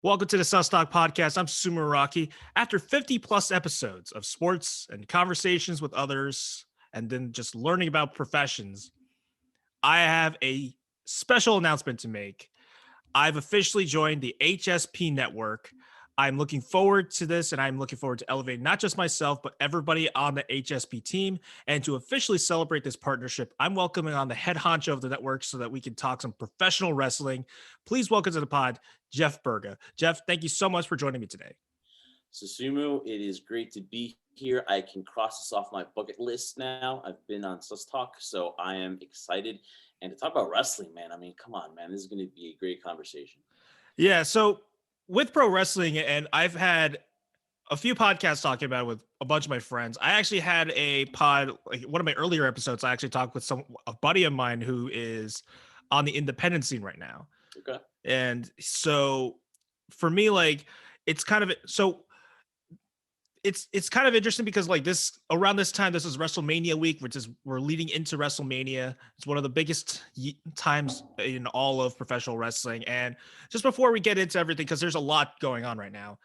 Welcome to the SusTalk podcast. I'm Susumu Araki. After 50 plus episodes of sports and conversations with others, and then just learning about professions, I have a special announcement to make. I've officially joined the HSP Network. I'm looking forward to this, and I'm looking forward to elevating not just myself, but everybody on the HSP team. And to officially celebrate this partnership, I'm welcoming on the head honcho of the network so that we can talk some professional wrestling. Please welcome to the pod, Jeff Berga. Jeff, thank you so much for joining me today. Susumu, it is great to be here. I can cross this off my bucket list now. I've been on SusTalk, so I am excited. And to talk about wrestling, man, I mean, come on, man, this is going to be a great conversation. Yeah, so with pro wrestling, and I've had a few podcasts talking about it with a bunch of my friends. I actually had a pod, like one of my earlier episodes. I actually talked with a buddy of mine who is on the independent scene right now. Okay. And so for me, like it's kind of it's kind of interesting because like this around this time, this is WrestleMania week, which is we're leading into WrestleMania. It's one of the biggest times in all of professional wrestling. And just before we get into everything, because there's a lot going on right now.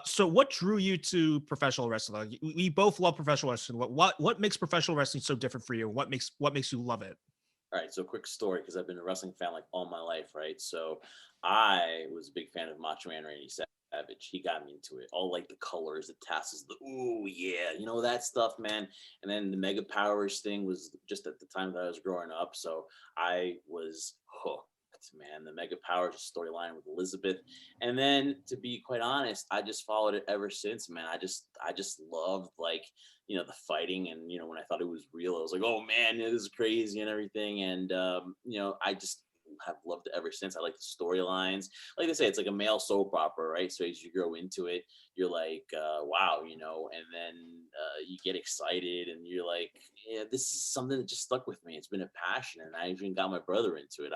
So what drew you to professional wrestling? Like, we both love professional wrestling. What makes professional wrestling so different for you? What makes you love it? All right, so quick story, because I've been a wrestling fan like all my life, right? So I was a big fan of Macho Man Randy Savage. He got me into it. All like the colors, the tassels, the ooh yeah, that stuff, man. And then the Mega Powers thing was just at the time that I was growing up, so I was hooked, man. The Mega Powers storyline with Elizabeth, and then to be quite honest, I just followed it ever since, man. I just loved like the fighting, and when I thought it was real, I was like, oh man, it is crazy and everything. And I just have loved it ever since. I like the storylines. Like I say, it's like a male soap opera, right? So as you grow into it, you're like, wow, and then you get excited and you're like, yeah, this is something that just stuck with me. It's been a passion, and I even got my brother into it.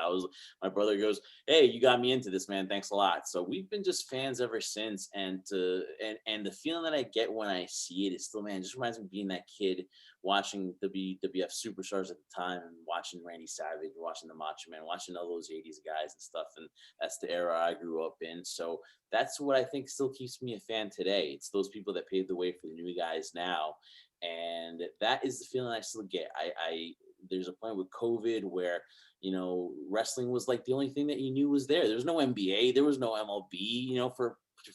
My brother goes, hey, you got me into this, man, thanks a lot. So we've been just fans ever since. And the feeling that I get when I see it is still, man, it just reminds me of being that kid watching WWF superstars at the time, and watching Randy Savage, watching the Macho Man, watching all those 80s guys and stuff. And that's the era I grew up in. So that's what I think still keeps me a fan today. It's those people that paved the way for the new guys now. And that is the feeling I still get. I there's a point with COVID where, wrestling was like the only thing that you knew was there. There was no NBA, there was no MLB,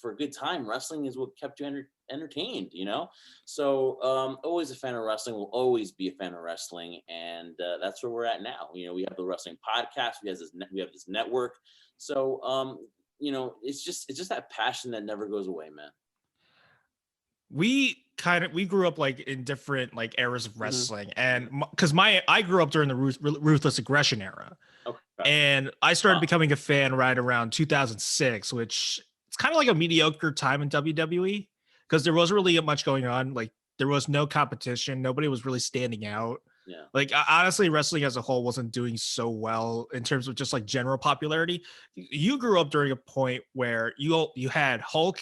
for a good time, wrestling is what kept you entertained, So always a fan of wrestling, will always be a fan of wrestling. And that's where we're at now. We have the wrestling podcast, we have this network. So it's just that passion that never goes away, man. We grew up like in different like eras of wrestling, and because I grew up during the ruthless aggression era. Okay. And I started becoming a fan right around 2006, which it's kind of like a mediocre time in WWE because there wasn't really much going on. Like there was no competition, nobody was really standing out. Yeah. Like honestly, wrestling as a whole wasn't doing so well in terms of just like general popularity. You grew up during a point where you had Hulk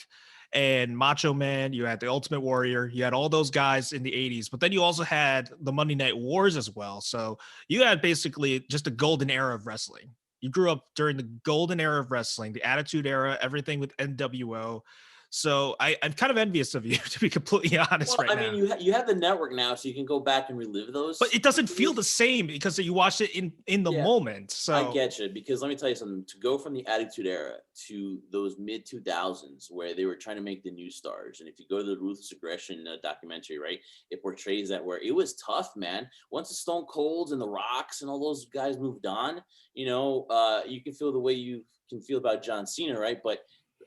and Macho Man, you had the Ultimate Warrior, you had all those guys in the 80s, but then you also had the Monday Night Wars as well. So you had basically just a golden era of wrestling. You grew up during the golden era of wrestling, the Attitude Era, everything with NWO. So I'm kind of envious of you, to be completely honest. Well, right I mean, now. you have the network now, so you can go back and relive those. But it doesn't feel the same because you watched it in the moment. So I get you, because let me tell you something. To go from the Attitude Era to those mid 2000s where they were trying to make the new stars, and if you go to the Ruthless Aggression documentary, right, it portrays that where it was tough, man. Once the Stone Colds and the Rocks and all those guys moved on, you can feel the way you can feel about John Cena, right? But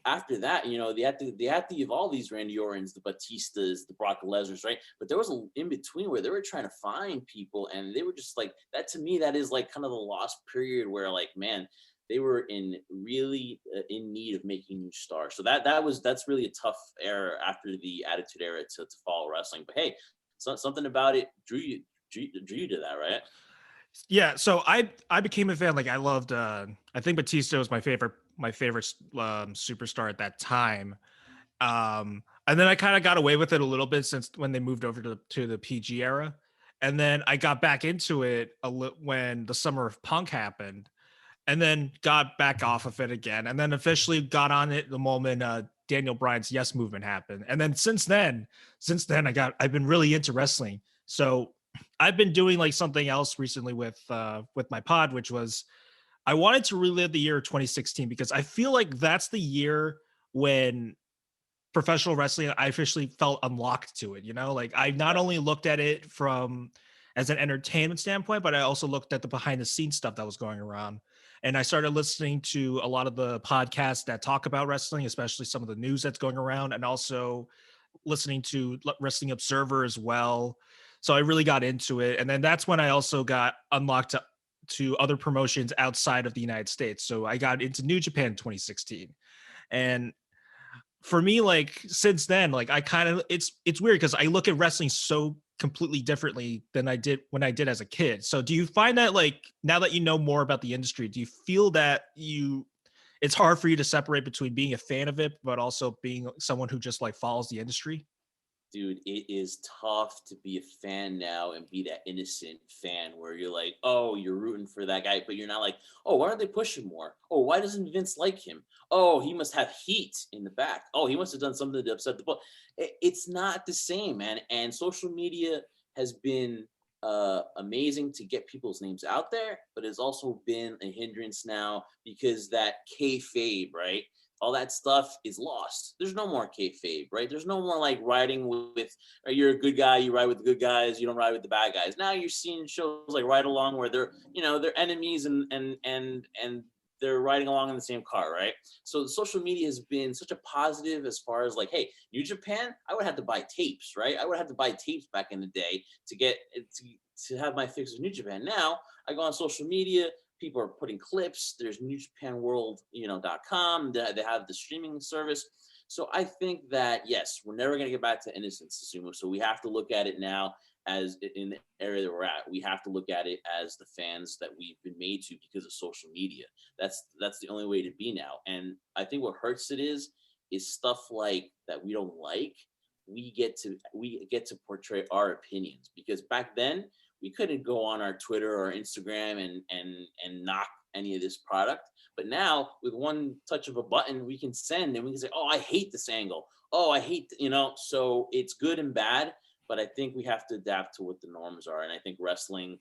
after that, they had to evolve these Randy Ortons, the Batistas, the Brock Lesnar's, right? But there was an in between where they were trying to find people, and they were just like that. To me, that is like kind of the lost period where, like, man, they were really in need of making new stars. So that's really a tough era after the Attitude Era to follow wrestling. But hey, something about it drew you to that, right? Yeah, so I became a fan. Like I loved. I think Batista was my favorite superstar at that time. And then I kind of got away with it a little bit since when they moved over to the PG era, and then I got back into it when the Summer of Punk happened, and then got back off of it again, and then officially got on it the moment Daniel Bryan's Yes movement happened. And then since then I've been really into wrestling. So I've been doing like something else recently with my pod, which was I wanted to relive the year 2016 because I feel like that's the year when professional wrestling I officially felt unlocked to it. You know, like I not Yeah. only looked at it from as an entertainment standpoint, but I also looked at the behind the scenes stuff that was going around. And I started listening to a lot of the podcasts that talk about wrestling, especially some of the news that's going around, and also listening to Wrestling Observer as well. So I really got into it. And then that's when I also got unlocked to other promotions outside of the United States. So I got into New Japan in 2016. And for me, like since then, like I kind of it's weird because I look at wrestling so completely differently than I did when I did as a kid. So do you find that like now that you know more about the industry, do you feel that it's hard for you to separate between being a fan of it but also being someone who just like follows the industry? Dude, it is tough to be a fan now and be that innocent fan where you're like, oh, you're rooting for that guy, but you're not like, oh, why don't they push him more? Oh, why doesn't Vince like him? Oh, he must have heat in the back. Oh, he must have done something to upset the book. It's not the same, man. And social media has been amazing to get people's names out there, but it's also been a hindrance now because that kayfabe, right? All that stuff is lost. There's no more kayfabe, right? There's no more like riding with you're a good guy, you ride with the good guys, you don't ride with the bad guys. Now you're seeing shows like Ride Along where they're enemies and they're riding along in the same car, right? So social media has been such a positive as far as like, hey, New Japan, I would have to buy tapes, right? I would have to buy tapes back in the day to get to have my fix of New Japan. Now I go on social media, people are putting clips. There's New Japan World, .com. They have the streaming service. So I think that yes, we're never going to get back to innocence, Susumu. So we have to look at it now as in the area that we're at. We have to look at it as the fans that we've been made to because of social media. That's the only way to be now. And I think what hurts it is stuff like that we don't like. We get to portray our opinions because back then we couldn't go on our Twitter or Instagram and knock any of this product. But now with one touch of a button, we can send and we can say, oh, I hate this angle. Oh, I hate, so it's good and bad, but I think we have to adapt to what the norms are. And I think wrestling,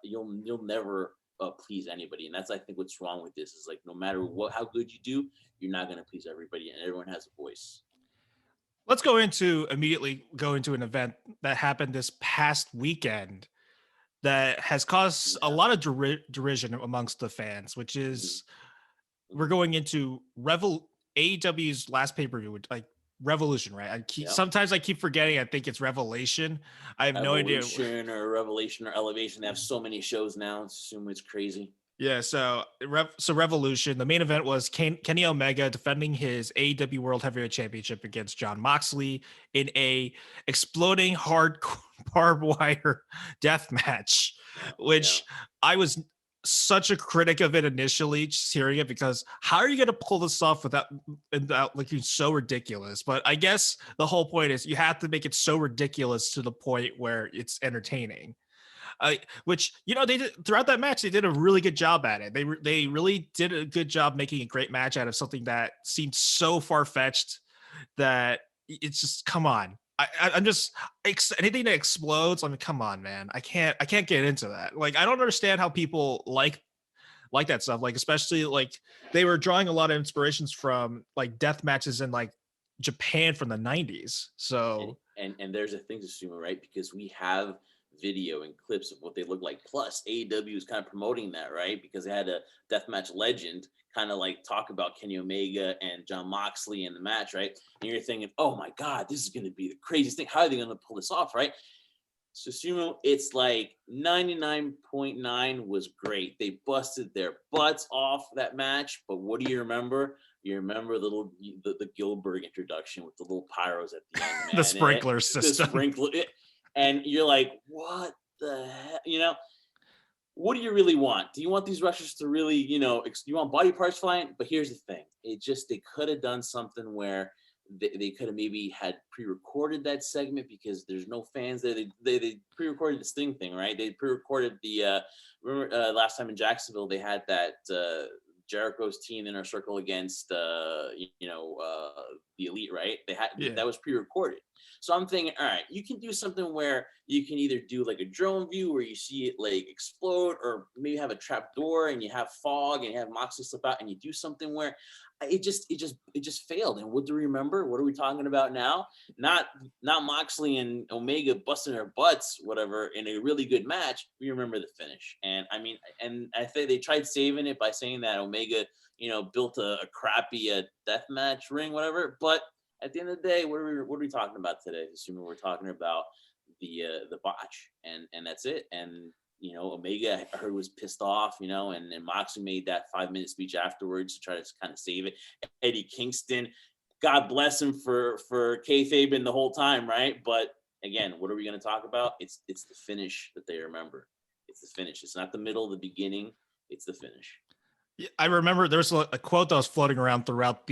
you'll never please anybody. And that's, I think, what's wrong with this is like, no matter how good you do, you're not going to please everybody and everyone has a voice. Let's immediately go into an event that happened this past weekend that has caused a lot of derision amongst the fans, which is we're going into AEW's last pay-per-view, like Revolution, right? Sometimes I keep forgetting. I think it's Revelation. I have no idea. Revolution or Revelation or Elevation. They have so many shows now. It's crazy. Yeah, so Revolution. The main event was Kenny Omega defending his AEW World Heavyweight Championship against Jon Moxley in a exploding hardcore barbed wire death match, which I was such a critic of it initially, just hearing it, because how are you going to pull this off without looking so ridiculous? But I guess the whole point is you have to make it so ridiculous to the point where it's entertaining. Which they did throughout that match. They did a really good job at it. They really did a good job making a great match out of something that seemed so far-fetched that it's just, come on. I'm just anything that explodes. I mean, come on, man. I can't get into that. Like, I don't understand how people like that stuff. Like, especially like they were drawing a lot of inspirations from like death matches in like Japan from the 90s. So and there's a thing to assume, right? Because we have video and clips of what they look like. Plus, AEW is kind of promoting that, right? Because they had a deathmatch legend kind of like talk about Kenny Omega and Jon Moxley in the match, right? And you're thinking, oh my God, this is going to be the craziest thing. How are they going to pull this off, right? So, Susumu, it's like 99.9 was great. They busted their butts off that match. But what do you remember? You remember the Gilbert introduction with the little pyros at the end, man. The sprinkler system. The sprinkler. And you're like, what the hell? What do you really want? Do you want these wrestlers to really, you want body parts flying? But here's the thing. They could have done something where they could have maybe had pre-recorded that segment because there's no fans there. They pre-recorded the Sting thing, right? They pre-recorded the remember last time in Jacksonville they had that Jericho's team inner circle against the Elite, right? They had that was pre-recorded. So I'm thinking, all right, you can do something where you can either do like a drone view where you see it like explode, or maybe have a trap door and you have fog and you have Moxley slip out, and you do something where it just failed. And what do we remember? What are we talking about now? Not Moxley and Omega busting their butts, whatever, in a really good match. We remember the finish. And I mean, and I think they tried saving it by saying that Omega, built a crappy death match ring, whatever. But at the end of the day, what are we talking about today? Assuming we're talking about the botch, and that's it. And Omega, I heard, was pissed off, and Moxley made that 5-minute speech afterwards to try to kind of save it. Eddie Kingston, God bless him for kayfabing the whole time, right? But again, what are we going to talk about? It's the finish that they remember. It's the finish. It's not the middle, the beginning. It's the finish. Yeah, I remember there's a quote that was floating around throughout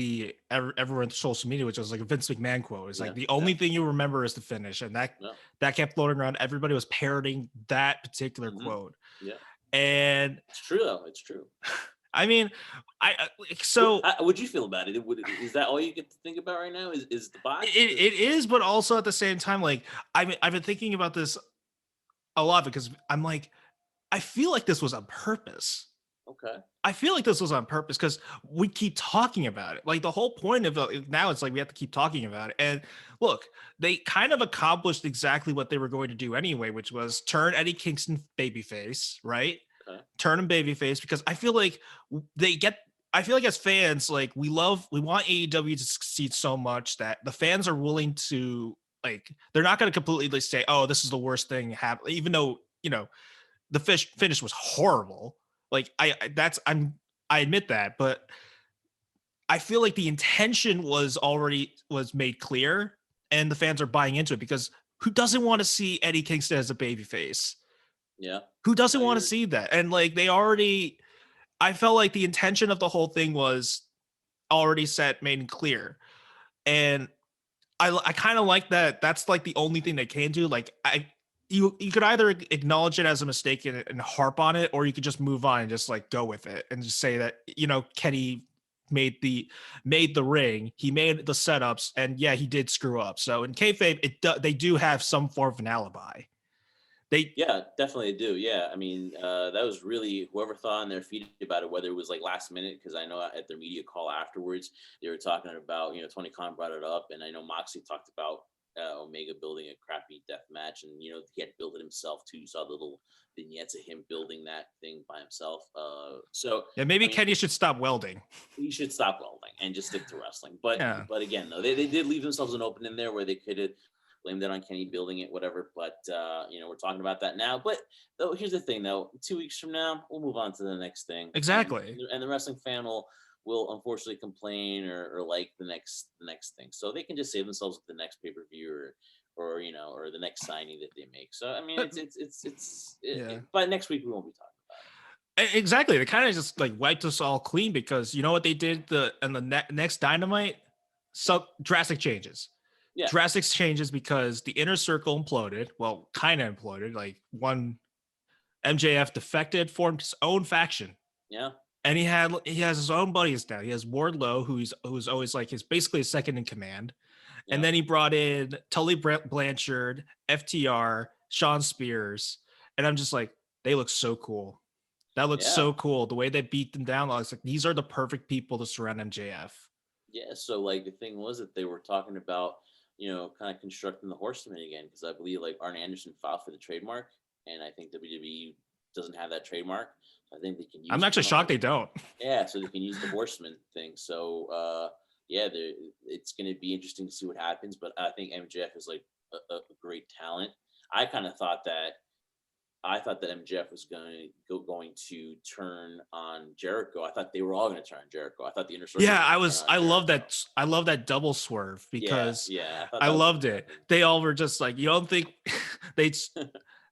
everyone's social media, which was like a Vince McMahon quote. It's like the only thing you remember is the finish, and that kept floating around. Everybody was parroting that particular quote. Yeah, and it's true though. It's true. I mean, what'd you feel about it? Is that all you get to think about right now? Is the botch? It is, but also at the same time, like I've been thinking about this a lot because I'm like, I feel like this was on purpose. Okay. I feel like this was on purpose because we keep talking about it. Like the whole point of now, it's like we have to keep talking about it. And look, they kind of accomplished exactly what they were going to do anyway, which was turn Eddie Kingston babyface, right? Okay. Turn him babyface, because I feel like as fans, like we want AEW to succeed so much that the fans are willing to, like, they're not going to completely say, oh, this is the worst thing happening, even though, the finish was horrible. Like I admit that, but I feel like the intention was made clear, and the fans are buying into it, because who doesn't want to see Eddie Kingston as a babyface? Yeah. Who doesn't want to see that? And like I felt like the intention of the whole thing was already made clear. And I kind of like that. That's like the only thing they can do. Like you could either acknowledge it as a mistake and harp on it, or you could just move on and just like go with it and just say that, Kenny made the ring, he made the setups, and yeah, he did screw up. So in kayfabe, they do have some form of an alibi. Yeah, definitely do. Yeah, I mean, that was really whoever thought on their feet about it, whether it was like last minute, because I know at their media call afterwards, they were talking about, Tony Khan brought it up, and I know Moxley talked about Omega building a crappy death match, and he had to build it himself too. You saw the little vignettes of him building that thing by himself. So yeah, maybe Kenny should stop welding. He should stop welding and just stick to wrestling. But again, though, they did leave themselves an opening there where they could have blamed it on Kenny building it, whatever. But we're talking about that now. But though, here's the thing, though: 2 weeks from now, we'll move on to the next thing. Exactly. And the wrestling fan will unfortunately complain or like the next thing. So they can just save themselves with the next pay-per-view or the next signing that they make. So I mean, but next week we won't be talking about it. Exactly. They kind of just like wiped us all clean, because you know what they did in the next Dynamite? So drastic changes. Yeah. Drastic changes because the inner circle imploded. Well, kind of imploded. Like one MJF defected, formed his own faction. Yeah. And he has his own buddies now. He has Wardlow, who's always like basically his second in command. Yeah. And then he brought in Tully Blanchard, FTR, Sean Spears. And I'm just like, they look so cool. That looks so cool. The way they beat them down, I was like, these are the perfect people to surround MJF. Yeah. So like the thing was that they were talking about, kind of constructing the Horsemen again, because I believe like Arn Anderson filed for the trademark, and I think WWE doesn't have that trademark. I think they can use. I'm actually shocked they don't. Yeah, so they can use the Horseman thing. So it's going to be interesting to see what happens. But I think MJF is like a great talent. I kind of thought that MJF was going to turn on Jericho. I thought they were all going to turn on Jericho. I thought the inner circle. Yeah, I love that. I love that double swerve, because I loved it. They all were just like, you don't think they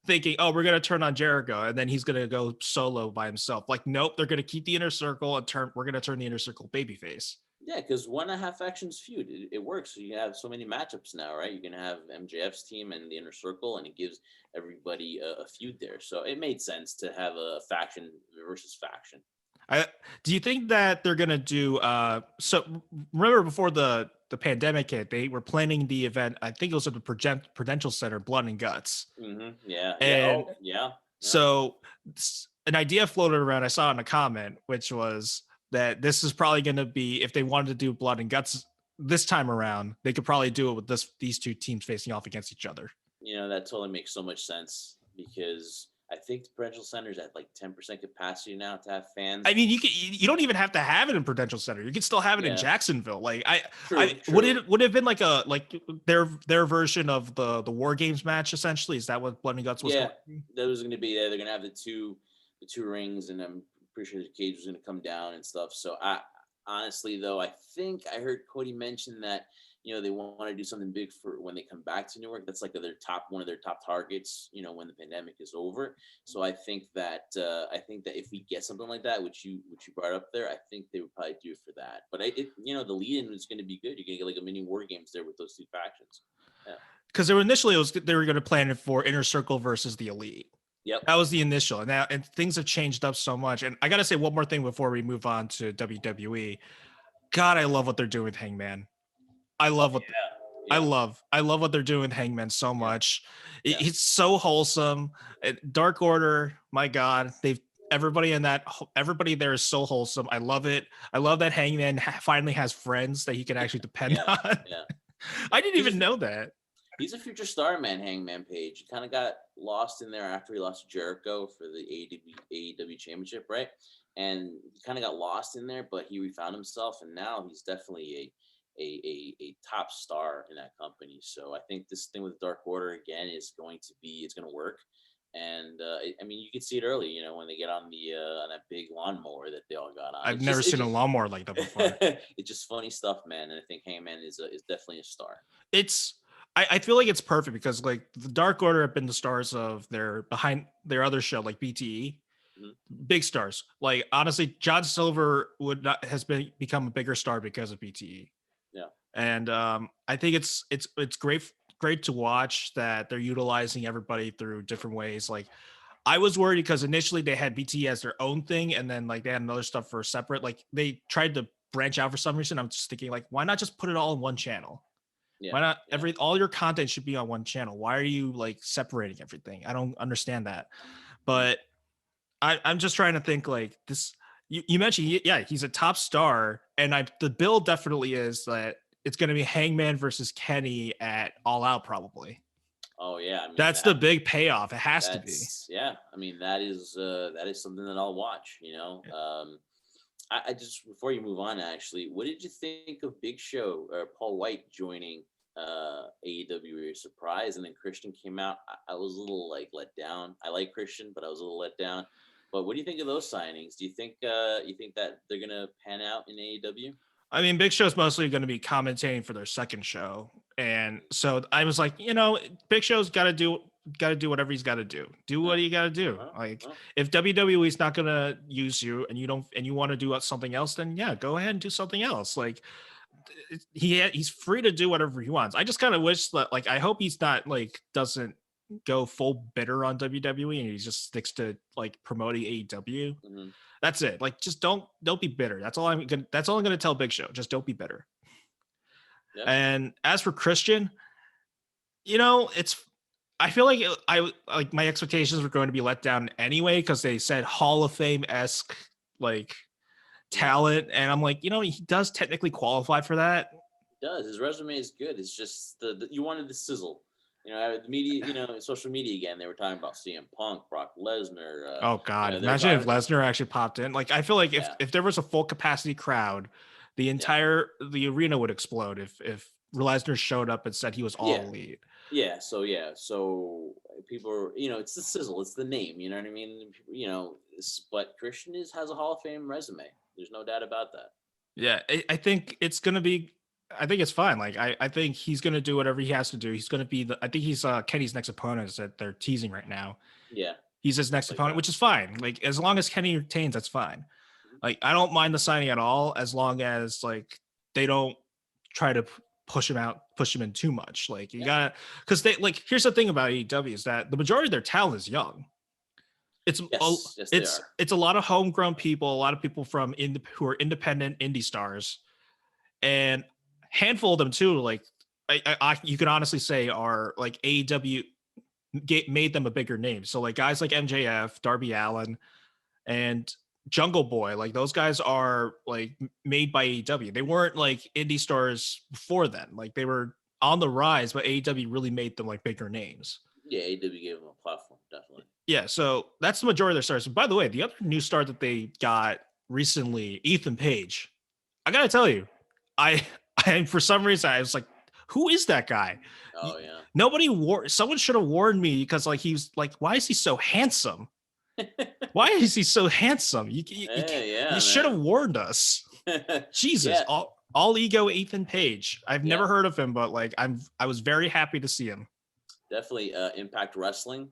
thinking, oh, we're going to turn on Jericho and then he's going to go solo by himself. Like, nope, they're going to keep the inner circle and we're going to turn the inner circle babyface. Yeah, because 1.5 factions feud, it works. You have so many matchups now, right? You're gonna have MJF's team and the Inner Circle, and it gives everybody a feud there. So it made sense to have a faction versus faction. Do you think that they're gonna do so remember before the pandemic hit, they were planning the event, I think it was at the Prudential Center, Blood and Guts. Yeah, yeah. And Oh, yeah. so an idea floated around, I saw in a comment, which was that this is probably going to be, if they wanted to do Blood and Guts this time around, they could probably do it with these two teams facing off against each other. That totally makes so much sense because I think the Prudential Center is at like 10% capacity now to have fans. I mean, you don't even have to have it in Prudential Center. You can still have it in Jacksonville. Like True. Would it have been like their version of the War Games match essentially? Is that what Blood and Guts was? Yeah, that was going to be there. They're going to have the two rings, and I'm pretty sure the cage was going to come down and stuff. So I honestly, though, I think I heard Cody mention that they want to do something big for when they come back to Newark. That's like one of their top targets. When the pandemic is over. So I think that if we get something like that, which you brought up there, I think they would probably do it for that. But the lead-in is going to be good. You're going to get like a mini War Games there with those two factions. Yeah. Because they were going to plan it for Inner Circle versus the Elite. Yep. That was the initial, and things have changed up so much. And I gotta say one more thing before we move on to WWE. God, I love what they're doing with Hangman. I love I love what they're doing with Hangman so much. It's so wholesome. Dark Order, my God, everybody there is so wholesome. I love it. I love that Hangman finally has friends that he can actually depend on. Yeah. I didn't even know that. He's a future star, man. Hangman Page. He kind of got lost in there after he lost to Jericho for the AEW Championship, right? And he kind of got lost in there, but he refound himself, and now he's definitely a top star in that company. So I think this thing with Dark Order again is going to work. And I mean, you can see it early, when they get on on that big lawnmower that they all got on. I've never seen a lawnmower like that before. It's just funny stuff, man. And I think Hangman is definitely a star. I feel like it's perfect because like the Dark Order have been the stars of behind their other show, like BTE. Big stars. Like honestly, John Silver has become a bigger star because of BTE. Yeah. And I think it's great to watch that they're utilizing everybody through different ways. Like I was worried because initially they had BTE as their own thing, and then like they had another stuff for separate. Like they tried to branch out for some reason. I'm just thinking like, why not just put it all in one channel? Yeah. Why not all your content should be on one channel? Why are you like separating everything? I don't understand that. But I'm just trying to think like this. You mentioned, he's a top star, and the build definitely is that it's going to be Hangman versus Kenny at All Out probably. Oh yeah, I mean, that's the big payoff. It has to be. Yeah, I mean that is something that I'll watch. I just, before you move on, actually, what did you think of Big Show or Paul White joining AEW? Were you surprised? And then Christian came out. I was a little like let down. I like Christian, but I was a little let down. But what do you think of those signings? Do you think that they're gonna pan out in AEW? I mean, Big Show's mostly going to be commentating for their second show, and so I was like, Big Show's got to do whatever he's got to do. Do what you got to do. If WWE's not going to use you, and you want to do something else, then yeah, go ahead and do something else. Like he's free to do whatever he wants. I just kind of wish that, like, I hope he's not like doesn't go full bitter on WWE and he just sticks to like promoting AEW. Mm-hmm. That's it. Like, just don't be bitter. That's all I'm gonna tell Big Show. Just don't be bitter. Yeah. And as for Christian, I feel like my expectations were going to be let down anyway because they said Hall of Fame-esque like talent, and I'm like, he does technically qualify for that. He does. His resume is good. It's just you wanted the sizzle. The media, social media again, they were talking about CM Punk, Brock Lesnar. Oh God! Imagine if Lesnar actually popped in. Like, I feel like if there was a full capacity crowd, the arena would explode if Lesnar showed up and said he was all elite. Yeah. So people are, it's the sizzle, it's the name. You know what I mean? But Christian has a Hall of Fame resume. There's no doubt about that. Yeah, I think it's gonna be. I think it's fine. Like, I think he's going to do whatever he has to do. He's going to be I think he's Kenny's next opponent that they're teasing right now. Yeah. He's his next opponent, which is fine. Like, as long as Kenny retains, that's fine. Like, I don't mind the signing at all, as long as like they don't try to push him in too much. Like you gotta, because they like. Here's the thing about AEW is that the majority of their talent is young. It's it's a lot of homegrown people, a lot of people from who are independent indie stars, and handful of them too. Like you can honestly say are like AEW made them a bigger name. So like guys like MJF, Darby Allin, and Jungle Boy, like those guys are like made by AEW. They weren't like indie stars before then. Like they were on the rise, but AEW really made them like bigger names. Yeah, AEW gave them a platform, definitely. Yeah, so that's the majority of their stars. By the way, the other new star that they got recently, Ethan Page. I gotta tell you, I for some reason I was like, who is that guy? Oh yeah. Someone should have warned me because like he was like, why is he so handsome? Why is he so handsome? You should have warned us. Jesus, yeah. all ego Ethan Page. I've never heard of him, but like I was very happy to see him. Definitely Impact Wrestling.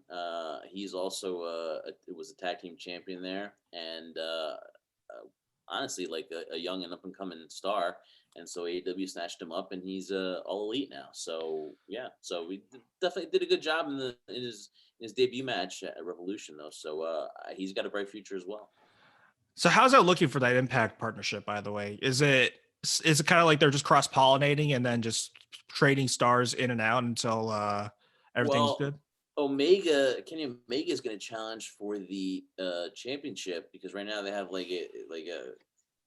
He's also was a tag team champion there, and honestly, like a young and up and coming star. And so AEW snatched him up, and he's all elite now. So yeah, so we definitely did a good job in his debut match at Revolution, though. So he's got a bright future as well. So how's that looking for that Impact partnership? By the way, is it kind of like they're just cross pollinating and then just trading stars in and out until everything's good? Kenny Omega is going to challenge for the championship because right now they have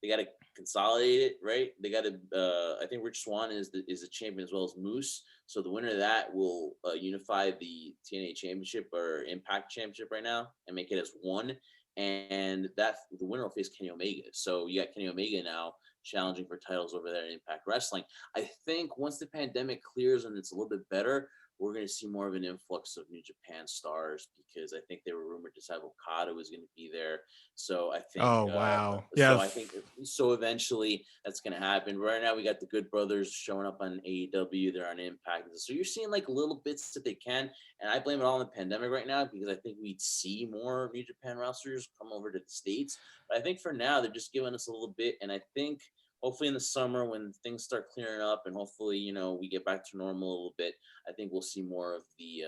they got to consolidate it, right? They got to. I think Rich Swann is the champion as well as Moose. So the winner of that will unify the TNA Championship or Impact Championship right now and make it as one. And the winner will face Kenny Omega. So you got Kenny Omega now challenging for titles over there in Impact Wrestling. I think once the pandemic clears and it's a little bit better, we're going to see more of an influx of New Japan stars because I think they were rumored to have Okada was going to be there. So I think. Oh wow! Yeah. So I think eventually that's going to happen. Right now we got the Good Brothers showing up on AEW. They're on Impact. So you're seeing like little bits that they can, and I blame it all on the pandemic right now because I think we'd see more New Japan wrestlers come over to the States. But I think for now they're just giving us a little bit, and I think. Hopefully in the summer when things start clearing up and hopefully, we get back to normal a little bit, I think we'll see more of the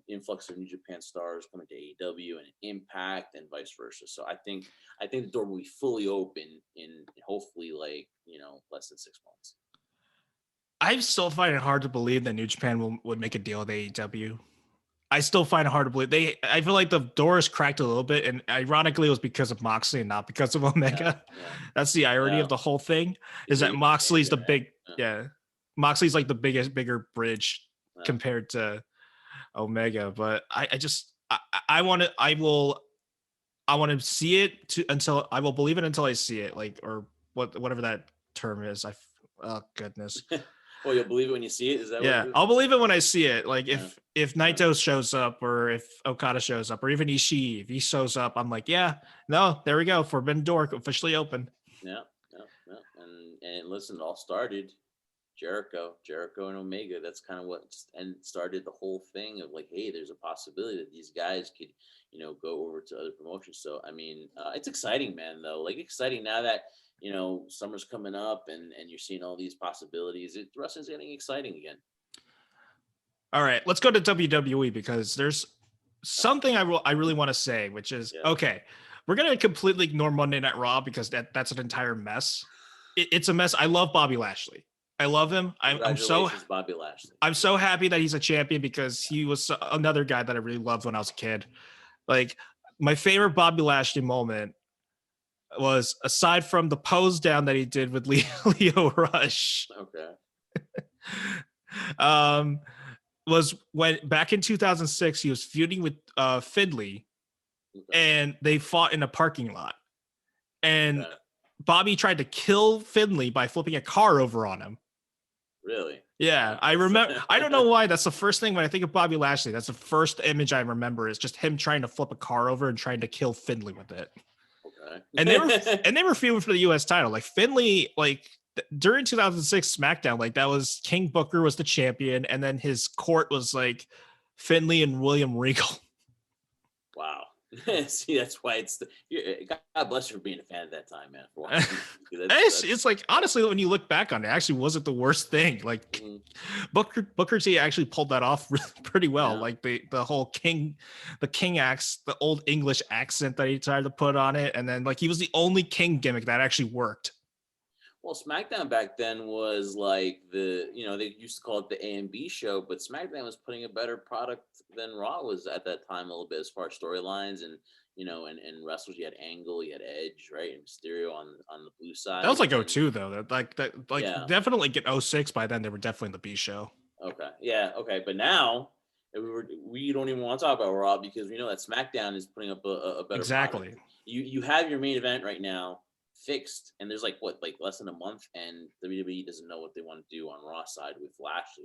influx of New Japan stars coming to AEW and Impact and vice versa. So I think the door will be fully open in hopefully less than 6 months. I still find it hard to believe that New Japan would make a deal with AEW. I still find it hard to believe. I feel like the door is cracked a little bit, and ironically, it was because of Moxley and not because of Omega. Yeah. That's the irony of the whole thing. Is that Moxley's the big, Moxley's like the bigger bridge compared to Omega. But I want to see it until I will believe it until I see it, like or whatever that term is. Oh goodness. Well, you'll believe it when you see it. Is that? Yeah, I'll believe it when I see it. Like if Naito shows up, or if Okada shows up, or even Ishii, if he shows up, I'm like, yeah, no, there we go, Forbidden Door officially open. Yeah. And listen, it all started Jericho and Omega. That's kind of what started the whole thing of like, hey, there's a possibility that these guys could, go over to other promotions. So I mean, it's exciting, man. Though, like exciting now that. Summer's coming up and you're seeing all these possibilities. Wrestling's getting exciting again. All right, let's go to WWE because there's something I really want to say, which is, okay, we're going to completely ignore Monday Night Raw because that's an entire mess. It's a mess. I love Bobby Lashley. I love him. I'm so Bobby Lashley. I'm so happy that he's a champion because he was another guy that I really loved when I was a kid. Like my favorite Bobby Lashley moment was aside from the pose down that he did with Leo Rush. Okay. Was when back in 2006 he was feuding with Finley, and they fought in a parking lot, and Bobby tried to kill Finley by flipping a car over on him. Really? Yeah, I remember. I don't know why. That's the first thing when I think of Bobby Lashley. That's the first image I remember is just him trying to flip a car over and trying to kill Finley with it. And they were feuding for the U.S. title. Like Finley, like during 2006 SmackDown, like that was King Booker was the champion, and then his court was like Finley and William Regal. Wow. See, that's why God bless you for being a fan at that time, man. For watching It's like, honestly, when you look back on it, actually wasn't the worst thing. Like Booker T actually pulled that off pretty well. Yeah. Like the whole the king acts, the old English accent that he tried to put on it, and then like he was the only king gimmick that actually worked. Well, SmackDown back then was like they used to call it the A and B show, but SmackDown was putting a better product than Raw was at that time a little bit as far as storylines and and wrestlers. You had Angle, you had Edge, right, and Mysterio on the blue That was side. like And 02 though. yeah, Definitely get 06 by then. They were definitely the B show. okay, yeah, okay, but now we don't even want to talk about Raw because we know that SmackDown is putting up a better Exactly. product. You have your main event right now fixed, and there's like less than a month, and WWE doesn't know what they want to do on Raw side with Lashley.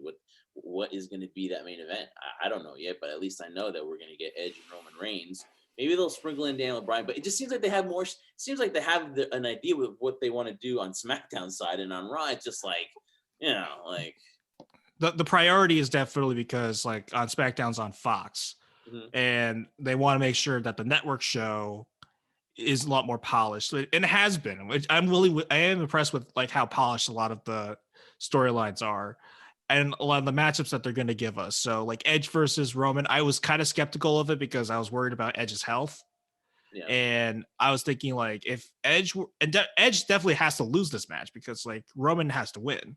What is going to be that main event? I don't know yet, but at least I know that we're going to get Edge and Roman Reigns. Maybe they'll sprinkle in Daniel Bryan, but it just seems like they have more. Seems like they have an idea of what they want to do on SmackDown side, and on Raw, it's just like like the priority is definitely because like on SmackDown's on Fox, and they want to make sure that the network show is a lot more polished, and it has been. I am impressed with like how polished a lot of the storylines are, and a lot of the matchups that they're going to give us. So like Edge versus Roman, I was kind of skeptical of it because I was worried about Edge's health. Yeah. And I was thinking like if Edge Edge definitely has to lose this match because like Roman has to win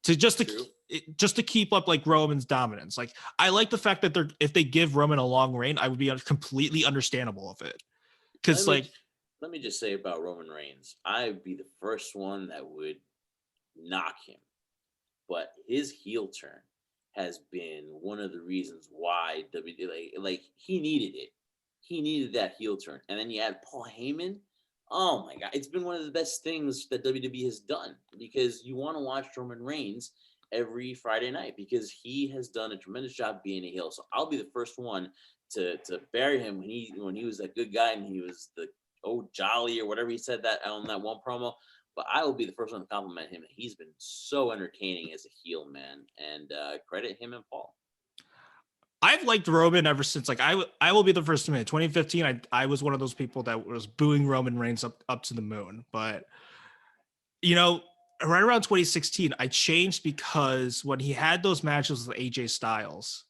just to keep up like Roman's dominance. Like I like the fact that if they give Roman a long reign, I would be completely understandable of it. Because let me just say about Roman Reigns, I'd be the first one that would knock him, but his heel turn has been one of the reasons why like he needed it. He needed that heel turn, and then you add Paul Heyman. Oh my God, it's been one of the best things that WWE has done because you want to watch Roman Reigns every Friday night because he has done a tremendous job being a heel. So I'll be the first one to bury him when he was a good guy and he was the jolly or whatever he said that on that one promo. But I will be the first one to compliment him. He's been so entertaining as a heel, man, and credit him and Paul. I've liked Roman ever since. Like I will be the first to admit, 2015, I was one of those people that was booing Roman Reigns up to the moon. But right around 2016, I changed because when he had those matches with AJ Styles,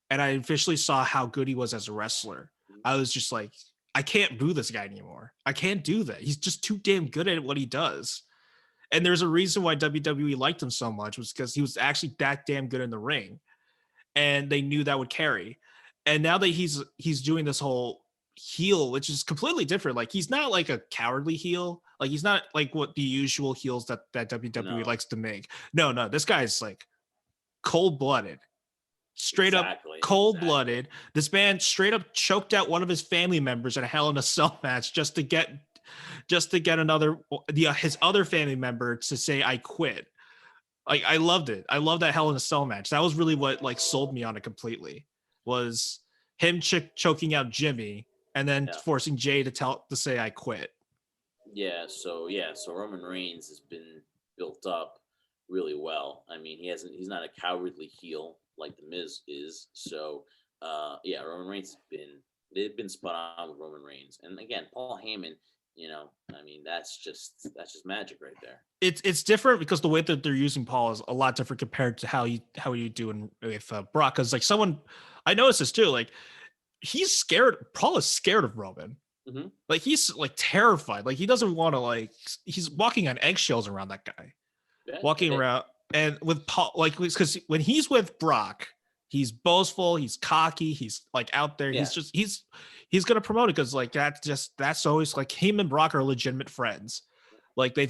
and I officially saw how good he was as a wrestler, I was just like, I can't boo this guy anymore. I can't do that. He's just too damn good at what he does. And there's a reason why WWE liked him so much was because he was actually that damn good in the ring. And they knew that would carry. And now that he's doing this whole heel, which is completely different. Like he's not like a cowardly heel. Like he's not like what the usual heels that WWE likes to make. No, this guy's like cold-blooded. Straight up cold-blooded. Exactly. This man straight up choked out one of his family members in a Hell in a Cell match just to get his other family member to say I quit. Like I loved it. I love that Hell in a Cell match. That was really what like sold me on it completely. Was him choking out Jimmy and then forcing Jay to say I quit. So Roman Reigns has been built up really well. I mean, he's not a cowardly heel like the Miz is. So Roman Reigns they've been spot on with Roman Reigns. And again, Paul Heyman, I mean, that's just magic right there. It's different because the way that they're using Paul is a lot different compared to how you do with Brock. Because like I noticed this too. Like he's scared. Paul is scared of Roman. Mm-hmm. Like he's like terrified. Like he doesn't want to he's walking on eggshells around that guy. Walking around and with Paul, like because when he's with Brock, he's boastful, he's cocky, he's like out there. He's gonna promote it because like that's always like him and Brock are legitimate friends. Like they've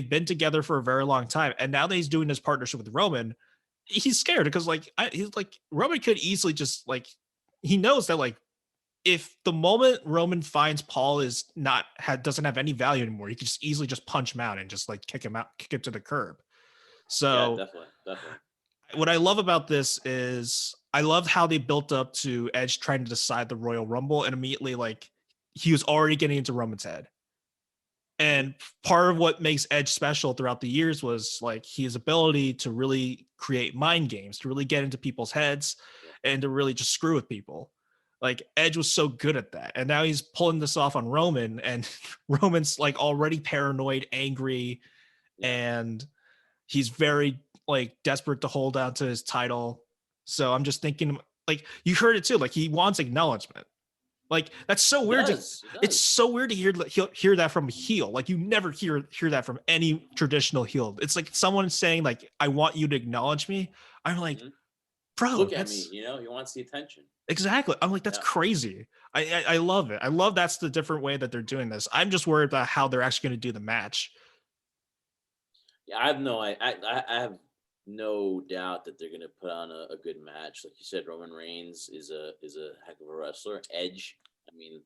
been together for a very long time, and now that he's doing this partnership with Roman, he's scared because he's like Roman could easily just like he knows that like if the moment Roman finds Paul doesn't have any value anymore, he could just easily just punch him out and just like kick him to the curb. So definitely. What I love about this is I love how they built up to Edge trying to decide the Royal Rumble, and immediately like he was already getting into Roman's head. And part of what makes Edge special throughout the years was like his ability to really create mind games, to really get into people's heads and to really just screw with people. Like Edge was so good at that. And now he's pulling this off on Roman, and Roman's like already paranoid, angry, Yeah. and he's very like desperate to hold on to his title. So I'm just thinking, like, you heard it too. Like, he wants acknowledgement. Like, that's so He weird. does. He It's does. so weird to hear that from a heel. Like, you never hear that from any traditional heel. It's like someone saying, like, I want you to acknowledge me. I'm like, Mhm. bro, Look at me. that's He wants the attention. exactly. I'm like, that's Yeah. crazy. I love it. I love that's the different way that they're doing this. I'm just worried about how they're actually going to do the match. Yeah, I have no, I have no doubt that they're gonna put on a good match. Like you said, Roman Reigns is a heck of a wrestler. Edge, I mean,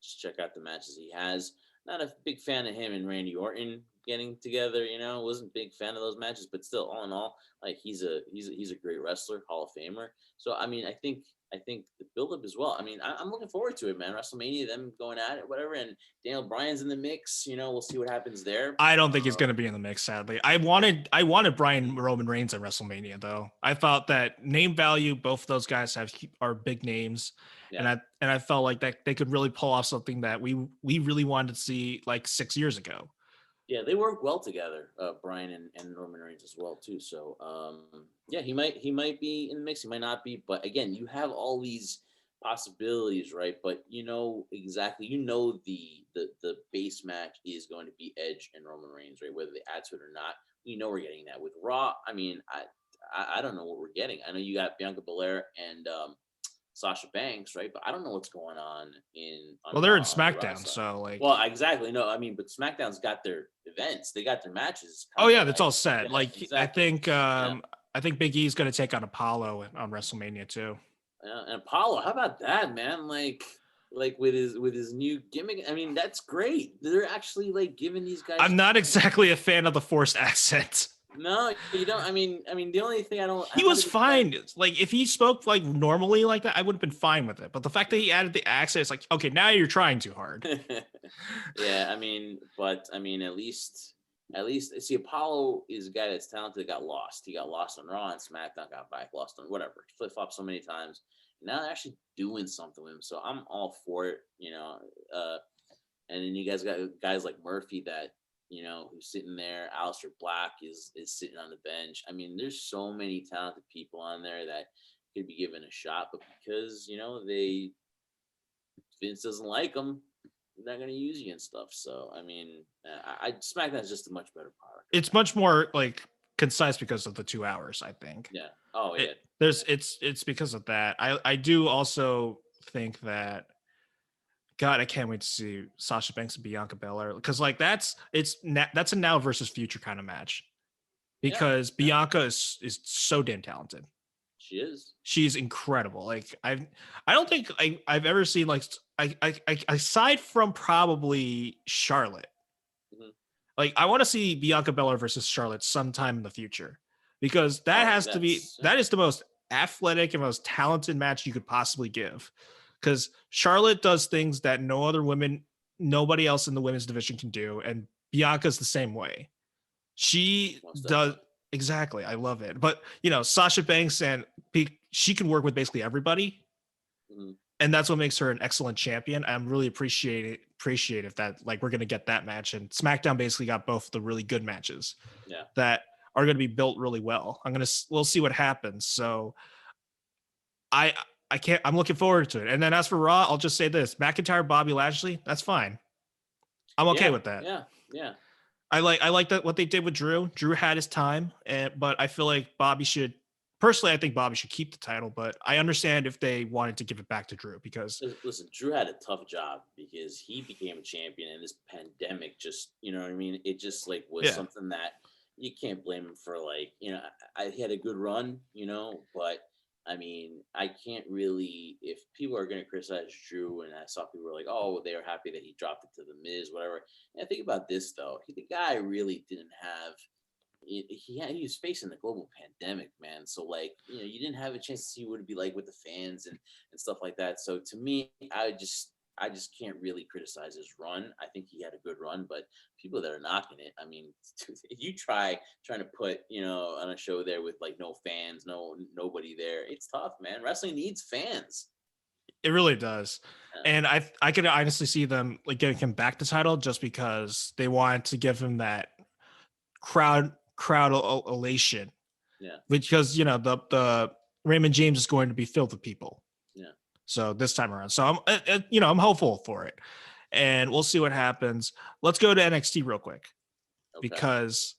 just check out the matches he has. Not a big fan of him and Randy Orton getting together. Wasn't a big fan of those matches, but still, all in all, like he's a great wrestler, Hall of Famer. So I mean, I think the build-up as well. I mean, I'm looking forward to it, man. WrestleMania, them going at it, whatever, and Daniel Bryan's in the mix. We'll see what happens there. I don't think he's going to be in the mix. Sadly, I wanted Brian Roman Reigns at WrestleMania though. I thought that name value, both of those guys are big names, Yeah. and I felt like that they could really pull off something that we really wanted to see like 6 years ago. Yeah, they work well together, Brian and Roman Reigns as well too. So yeah, he might be in the mix, he might not be, but again, you have all these possibilities, right? But exactly, the base match is going to be Edge and Roman Reigns, right? Whether they add to it or not, we're getting that with Raw. I mean, I don't know what we're getting. I know you got Bianca Belair and Sasha Banks, right? But I don't know what's going on on Well, they're in Raw, on the Raw SmackDown, side. so like, Well, exactly. No, I mean, but SmackDown's got their events. They got their matches oh coming yeah, up. that's all Yeah, set. Like, exactly. Yeah. I think Big E's going to take on Apollo on WrestleMania too. And Apollo, how about that, man? Like with his new gimmick. I mean, that's great. They're actually like giving these guys. I'm not exactly a fan of the forced accent. No, you don't. I mean, the only thing He I'm not was a big fan. fine. Like, if he spoke like normally like that, I would have been fine with it. But the fact that he added the accent, it's like, okay, now you're trying too hard. Yeah, I mean, at least, see, Apollo is a guy that's talented. Got lost. He got lost on Raw and SmackDown. Got back, lost on whatever. Flip flop so many times. Now they're actually doing something with him. So I'm all for it. And then you guys got guys like Murphy that who's sitting there. Aleister Black is sitting on the bench. I mean, there's so many talented people on there that could be given a shot, but because they Vince doesn't like them, they're not going to use you and stuff. So I mean, I SmackDown is just a much better product. It's much more like concise because of the 2 hours, I think. Yeah. Oh yeah. It's because of that. I do also think that, God, I can't wait to see Sasha Banks and Bianca Belair, because like that's a now versus future kind of match, Yeah. because Bianca is so damn talented. She is. She's incredible. Like, I don't think I've ever seen like I aside from probably Charlotte. Mhm. Like, I want to see Bianca Belair versus Charlotte sometime in the future, because that Oh, has to be that is the most athletic and most talented match you could possibly give. Because Charlotte does things that nobody else in the women's division can do, and Bianca's the same way. She Most does definitely. exactly. I love it. But Sasha Banks she can work with basically everybody, Mhm. and that's what makes her an excellent champion. I'm really appreciative that like we're gonna get that match, and SmackDown basically got both the really good matches Yeah. that are going to be built really well. We'll see what happens. So I I can't. I'm looking forward to it. And then as for Raw, I'll just say this: McIntyre, Bobby Lashley, that's fine. I'm okay Yeah. with that. Yeah. Yeah. I like that what they did with Drew. Drew had his time, but I feel like Bobby should. Personally, I think Bobby should keep the title, but I understand if they wanted to give it back to Drew, because Listen, Drew had a tough job because he became a champion, and this pandemic just, you know what I mean? It just like was yeah, something that you can't blame him for. Like, he had a good run, but I mean, I can't really, if people are going to criticize Drew, and I saw people were like, oh, they were happy that he dropped it to the Miz, whatever. And think about this though, the guy really didn't have. He was facing the global pandemic, man. So like, you didn't have a chance to see what it'd be like with the fans and stuff like that. So to me, I just can't really criticize his run. I think he had a good run, but people that are knocking it, I mean, if you trying to put on a show there with like no fans, nobody there, it's tough, man. Wrestling needs fans. It really does. Yeah. And I could honestly see them like giving him back the title just because they wanted to give him that crowd elation, Yeah. because the Raymond James is going to be filled with people. Yeah. So this time around, so I'm hopeful for it, and we'll see what happens. Let's go to NXT real quick Okay. because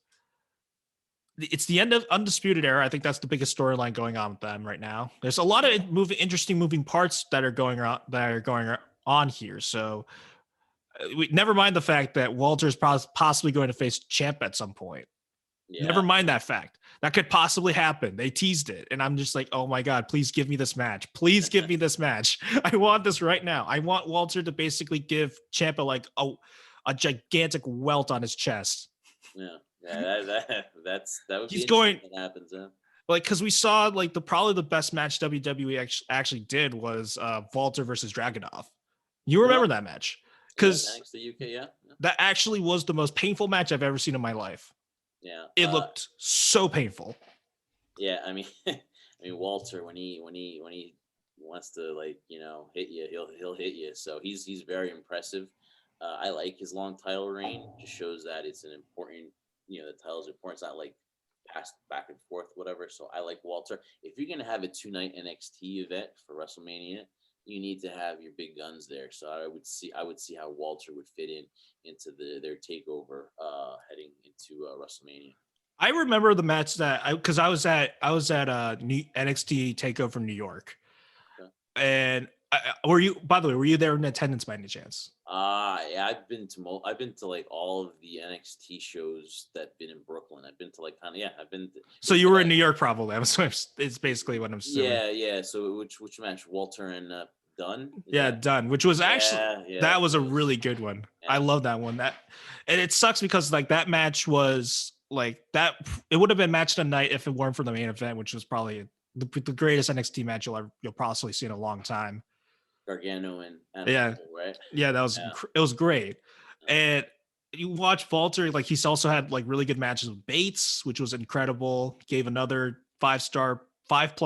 it's the end of Undisputed Era. I think that's the biggest storyline going on with them right now. There's a lot of interesting moving parts that are going on here. So never mind the fact that Walter's possibly going to face Champ at some point. Yeah. Never mind that fact. That could possibly happen. They teased it. And I'm just like, oh my God, please give me this match. Please give me this match. I want this right now. I want Walter to basically give Ciampa like a gigantic welt on his chest. Yeah. Yeah. That would be He's going if that happens. Yeah. like, because we saw like probably the best match WWE actually did was Walter versus Dragunov. You remember that match? Because thanks to UK, yeah. that actually was the most painful match I've ever seen in my life. Yeah. It looked so painful. Yeah, I mean, Walter, when he wants to, like, hit you, he'll hit you. So he's very impressive. I like his long title reign. Just shows that it's an important, the title's important. It's not like passed back and forth, whatever. So I like Walter. If you're gonna have a 2-night NXT event for WrestleMania, you need to have your big guns there. So I would see how Walter would fit into their takeover heading into WrestleMania. I remember the match because I was at NXT Takeover from New York, and were you? By the way, were you there in attendance by any chance? Yeah, I've been to like all of the NXT shows that been in Brooklyn. I've been to like I've been. So you were in New York, probably. It's basically what I'm assuming. Yeah. So which match? Walter and Dunn. Dunn, which was actually that was a really good one. Yeah. I love that one. And it sucks because like that match was like that. It would have been match of the night if it weren't for the main event, which was probably the greatest NXT match you'll possibly see in a long time. Gargano and right? Yeah, that was it was great. And you watch Walter, like he's also had like really good matches with Bates, which was incredible. Gave another 5+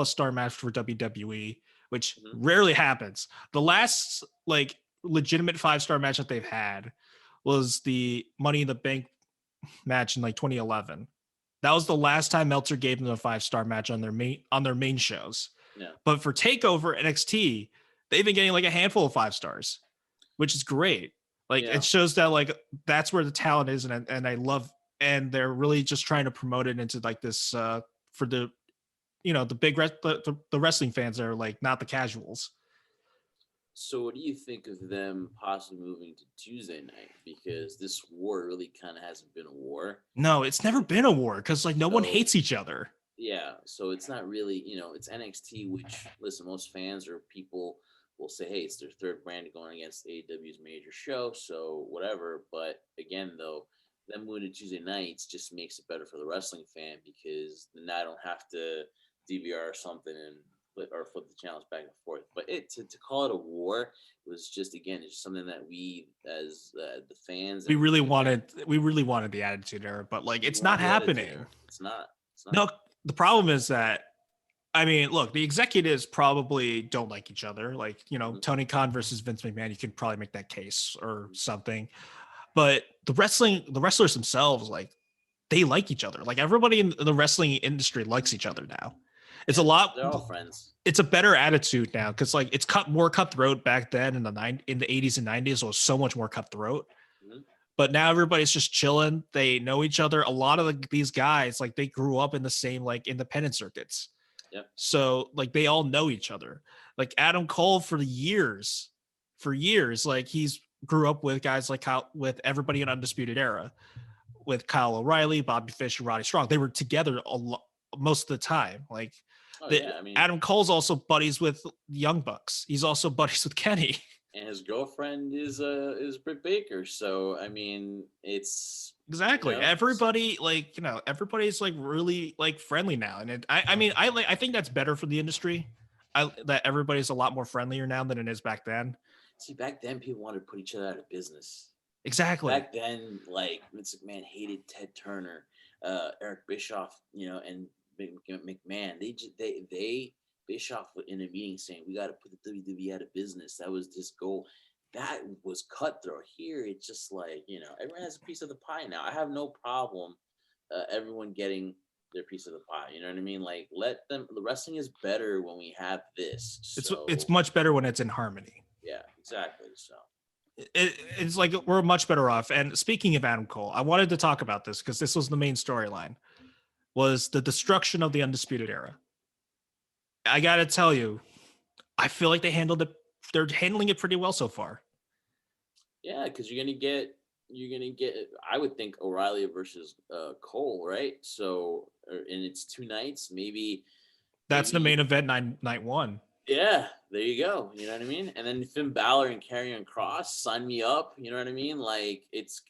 star match for WWE, which rarely happens. The last like legitimate 5-star match that they've had was the Money in the Bank match in like 2011. That was the last time Meltzer gave them a 5-star match on their main shows. Yeah. But for TakeOver NXT, they've been getting like a handful of 5 stars, which is great. Like it shows that like that's where the talent is, and I love, and they're really just trying to promote it into like this for the the big the wrestling fans that are like not the casuals. So what do you think of them possibly moving to Tuesday night? Because this war really kind of hasn't been a war. No, it's never been a war because like no one hates each other. Yeah, so it's not really, it's NXT, which, listen, most fans or people will say, hey, it's their third brand going against AEW's major show, so whatever. But again, though, them moving to Tuesday nights just makes it better for the wrestling fan because then I don't have to DVR or something or flip the channels back and forth. But to call it a war was just, again, it's just something that we as the fans we really wanted the Attitude Era, but like it's not happening. It's not. No, the problem is that I mean, look, the executives probably don't like each other. Like, Tony Khan versus Vince McMahon, you could probably make that case or something. But the wrestlers themselves, like, they like each other. Like, everybody in the wrestling industry likes each other now. It's a lot. They're all friends. It's a better attitude now because, like, it's more cutthroat back then in the 80s and 90s. It was so much more cutthroat. But now everybody's just chilling. They know each other. A lot of these guys, like, they grew up in the same, like, independent circuits. Yep. So like they all know each other. Like Adam Cole for years, like he's grew up with guys like with everybody in Undisputed Era, with Kyle O'Reilly, Bobby Fish, and Roddy Strong. They were together most of the time. Like Adam Cole's also buddies with Young Bucks. He's also buddies with Kenny. And his girlfriend is Britt Baker. So I mean, it's exactly everybody like everybody's like really like friendly now, and I think that's better for the industry. That everybody's a lot more friendlier now than it is back then. See, back then people wanted to put each other out of business. Exactly. Back then, like Vince McMahon hated Ted Turner, Eric Bischoff, and McMahon. They Bischoff in a meeting saying we got to put the WWE out of business. That was his goal. That was cutthroat. Here, it's just like, everyone has a piece of the pie now. I have no problem everyone getting their piece of the pie. You know what I mean? Like, let them. The wrestling is better when we have this. So It's much better when it's in harmony. yeah, exactly. So it's like we're much better off. And speaking of Adam Cole, I wanted to talk about this because this was the main storyline, was the destruction of the Undisputed Era. I gotta tell you, I feel like they're handling it pretty well so far. yeah, because you're gonna get. I would think O'Reilly versus Cole, right? So, and it's 2 nights, maybe. That's the main event, night one. Yeah, there you go. You know what I mean? And then Finn Balor and Karrion Kross, sign me up. You know what I mean? Like it's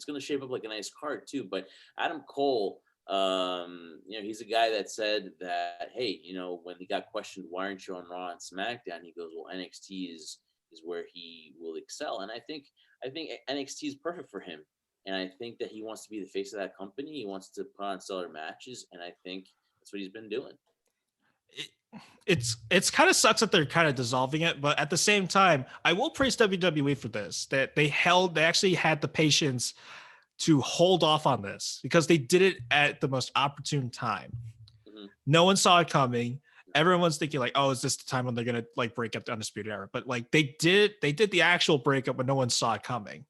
gonna shape up like a nice card too. But Adam Cole, he's a guy that said that, hey, when he got questioned, why aren't you on Raw and SmackDown? He goes, well, NXT is where he will excel. And I think NXT is perfect for him. And I think that he wants to be the face of that company. He wants to put on stellar matches, and I think that's what he's been doing. It's kind of sucks that they're kind of dissolving it, but at the same time, I will praise WWE for this, that they actually had the patience to hold off on this because they did it at the most opportune time. Mm-hmm. No one saw it coming. Everyone's thinking like, oh, is this the time when they're gonna like break up the Undisputed Era? But like they did the actual breakup, but no one saw it coming.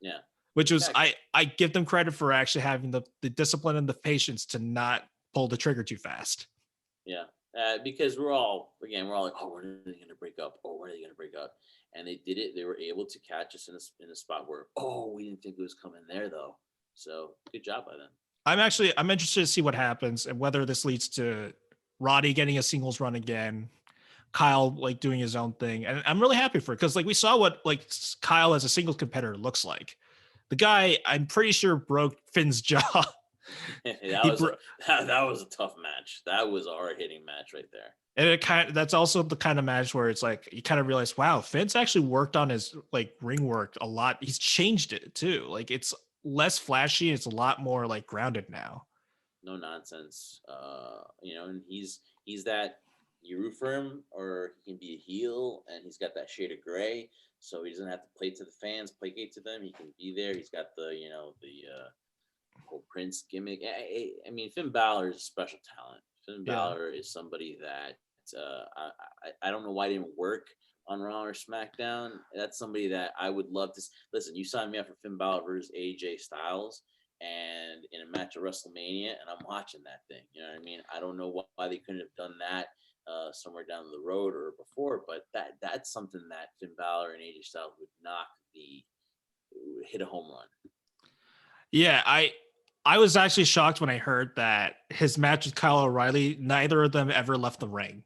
Yeah, which was I give them credit for actually having the discipline and the patience to not pull the trigger too fast. Yeah. Because we're all like, oh, when are they going to break up? Oh, when are they going to break up? And they did it. They were able to catch us in a spot where, oh, we didn't think it was coming there though. So good job by them. I'm interested to see what happens and whether this leads to Roddy getting a singles run again, Kyle like doing his own thing. And I'm really happy for it because like we saw what like Kyle as a singles competitor looks like. The guy, I'm pretty sure, broke Finn's jaw. that was a tough match. That was a hard-hitting match right there. And that's also the kind of match where it's like you kind of realize, wow, Finn's actually worked on his like ring work a lot. He's changed it too. Like it's less flashy. It's a lot more like grounded now. No nonsense. And he's that you root for him, or he can be a heel, and he's got that shade of gray, so he doesn't have to play to the fans, placate to them. He can be there. He's got the whole Prince gimmick. I mean, Finn Balor is a special talent. Finn Balor is somebody that I don't know why it didn't work on Raw or SmackDown. That's somebody that I would love to listen. You signed me up for Finn Balor versus AJ Styles, and in a match at WrestleMania, and I'm watching that thing. You know what I mean? I don't know why they couldn't have done that somewhere down the road or before, but that's something that Finn Balor and AJ Styles would hit a home run. Yeah, I was actually shocked when I heard that his match with Kyle O'Reilly, neither of them ever left the ring.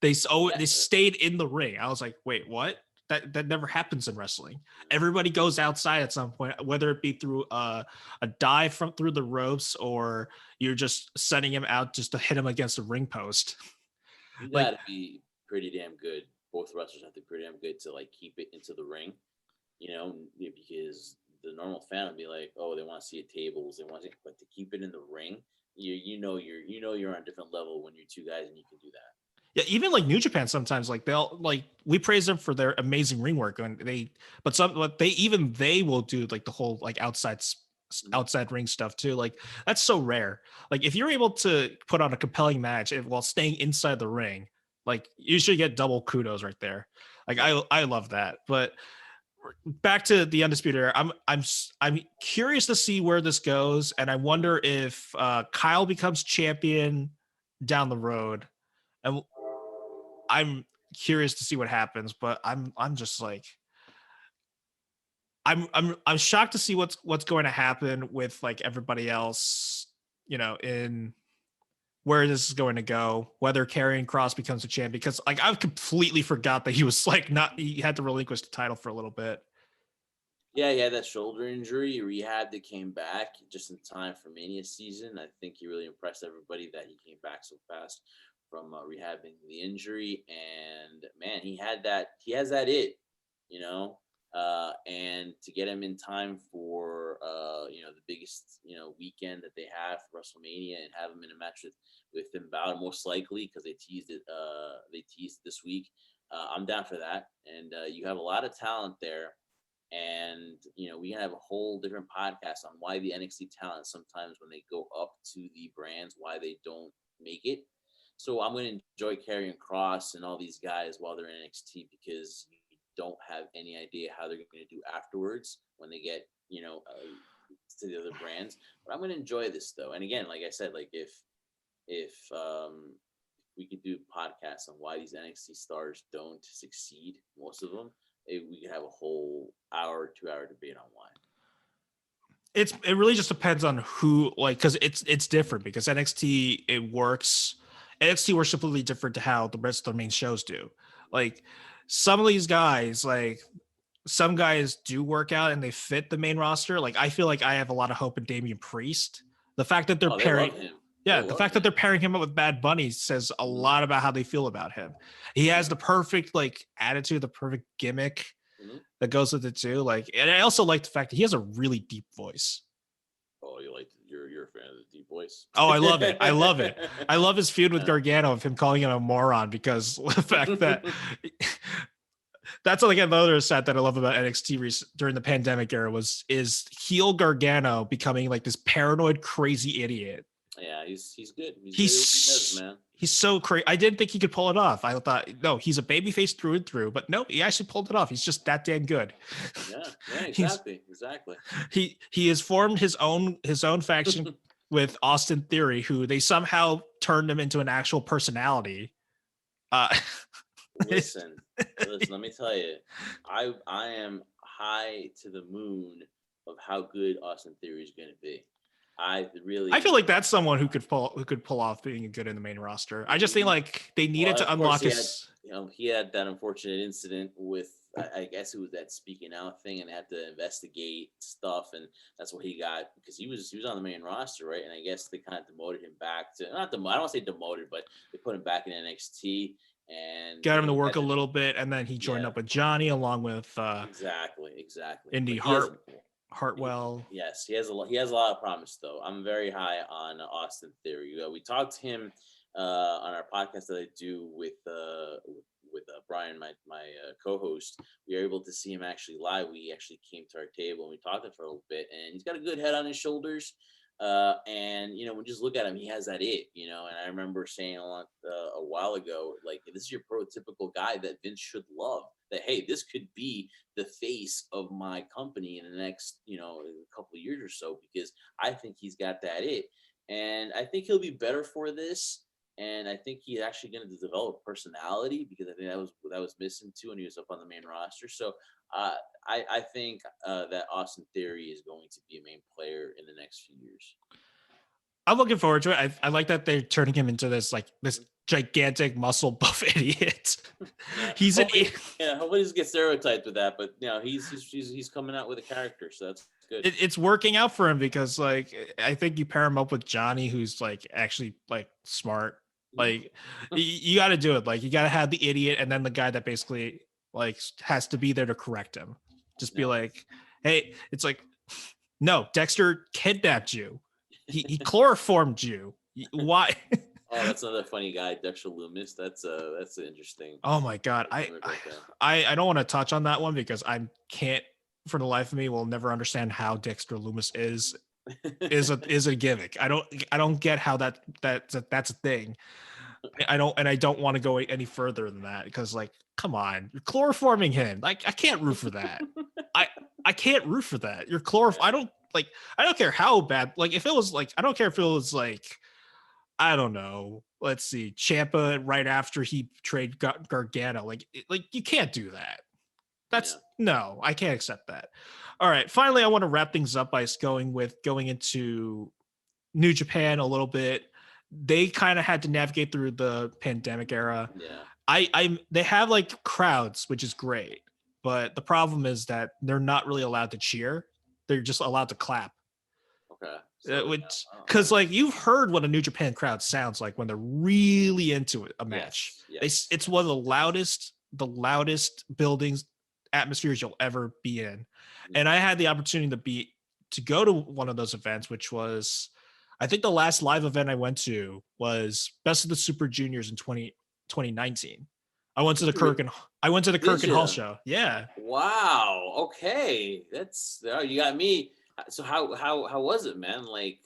They stayed in the ring. I was like, wait, what? That never happens in wrestling. Everybody goes outside at some point, whether it be through a dive through the ropes or you're just sending him out just to hit him against a ring post. You gotta be pretty damn good. Both wrestlers have to be pretty damn good to like keep it into the ring, because the normal fan would be like, oh, they want to see it tables, but to keep it in the ring, you're on a different level when you're two guys and you can do that. Yeah, even like New Japan sometimes, like they'll like we praise them for their amazing ring work, and they will do like the whole like outside ring stuff too. Like that's so rare. Like if you're able to put on a compelling match while staying inside the ring, like you should get double kudos right there. Like I love that. But back to the Undisputed Era, I'm curious to see where this goes, and I wonder if Kyle becomes champion down the road, and I'm curious to see what happens. But I'm just like I'm shocked to see what's going to happen with like everybody else, in where this is going to go, whether Karrion Kross becomes a champ, because like I've completely forgot that he was like he had to relinquish the title for a little bit. Yeah, he had that shoulder injury. He rehabbed it, came back just in time for Mania season. I think he really impressed everybody that he came back so fast from rehabbing the injury. And man, he has that it, and to get him in time for the biggest weekend that they have for WrestleMania, and have him in a match with Finn Balor, most likely, because they teased it. They teased this week. I'm down for that, and you have a lot of talent there. And we can have a whole different podcast on why the NXT talent sometimes, when they go up to the brands, why they don't make it. So I'm going to enjoy Karrion Kross and all these guys while they're in NXT, because you don't have any idea how they're going to do afterwards when they get to the other brands. But I'm going to enjoy this though. And again, like I said, like if we could do podcasts on why these NXT stars don't succeed, most of them, we could have a whole hour, 2-hour debate on why. It really just depends on who, like, because it's different, because NXT works completely different to how the rest of the main shows do. Like some of these guys, like some guys do work out and they fit the main roster. Like I feel like I have a lot of hope in Damian Priest. The fact that they're pairing, the fact that they're pairing him up with Bad Bunny says a lot about how they feel about him. He has the perfect like attitude, the perfect gimmick that goes with it too. Like, and I also like the fact that he has a really deep voice. Oh, you're a fan of the deep voice. Oh, I love it. I love it. I love his feud with Gargano, of him calling him a moron, because the fact that that's like another set that I love about NXT during the pandemic era is heel Gargano becoming like this paranoid, crazy idiot. Yeah, he's good. He's man. He's so crazy. I didn't think he could pull it off. I thought, no, he's a babyface through and through, but no, he actually pulled it off. He's just that damn good. Yeah, exactly. He has formed his own faction with Austin Theory, who they somehow turned him into an actual personality. Listen, let me tell you, I am high to the moon of how good Austin Theory is going to be. I feel like that's someone who could pull off being good in the main roster. I just think like they needed to unlock his. He had that unfortunate incident with, I guess it was that speaking out thing, and they had to investigate stuff, and that's what he got, because he was on the main roster, right? And I guess they kind of demoted him back to, I don't want to say demoted, but they put him back in NXT and got him to work a little bit, and then he joined up with Johnny along with exactly Indy Hartwell. Yes, he has a lot of promise though. I'm very high on Austin Theory. We talked to him on our podcast that I do with Brian, my co-host. We were able to see him actually live. We actually came to our table and we talked to him for a little bit, and he's got a good head on his shoulders. And we just look at him, he has that it, and I remember saying a while ago, like, this is your prototypical guy that Vince should love, that, hey, this could be the face of my company in the next, couple of years or so, because I think he's got that it. And I think he'll be better for this. And I think he's actually going to develop personality, because I think that was missing too when he was up on the main roster. So I think that Austin Theory is going to be a main player in the next few years. I'm looking forward to it. I like that they're turning him into this gigantic muscle buff idiot. He's hopefully he gets stereotyped with that, but he's coming out with a character, so that's good. It's working out for him, because like I think you pair him up with Johnny, who's like actually like smart. Like you got to do it. Like you got to have the idiot, and then the guy that basically like has to be there to correct him. Just be like, hey, it's like, no, Dexter kidnapped you. He chloroformed you. Why? Oh, that's another funny guy, Dexter Loomis. That's interesting. Oh my God. I don't want to touch on that one, because I can't, for the life of me, will never understand how Dexter Loomis is a gimmick. I don't get how that's a thing. I don't want to go any further than that, because like, come on, you're chloroforming him. Like, I can't root for that. I can't root for that. You're I don't care how bad. Like, if it was like, I don't care if it was like, I don't know. Let's see, Ciampa right after he betrayed Gargano. Like you can't do that. No, I can't accept that. All right, finally, I want to wrap things up by going into New Japan a little bit. They kind of had to navigate through the pandemic era. Yeah. They have like crowds, which is great, but the problem is that they're not really allowed to cheer. They're just allowed to clap. Okay. Because like you've heard what a New Japan crowd sounds like when they're really into a match. Yes. It's one of the loudest buildings atmospheres you'll ever be in. And I had the opportunity to go to one of those events, which was, I think the last live event I went to was Best of the Super Juniors in 2019. I went to the Kirk and Hall show. Yeah. Wow. Okay. You got me. So how was it, man? Like,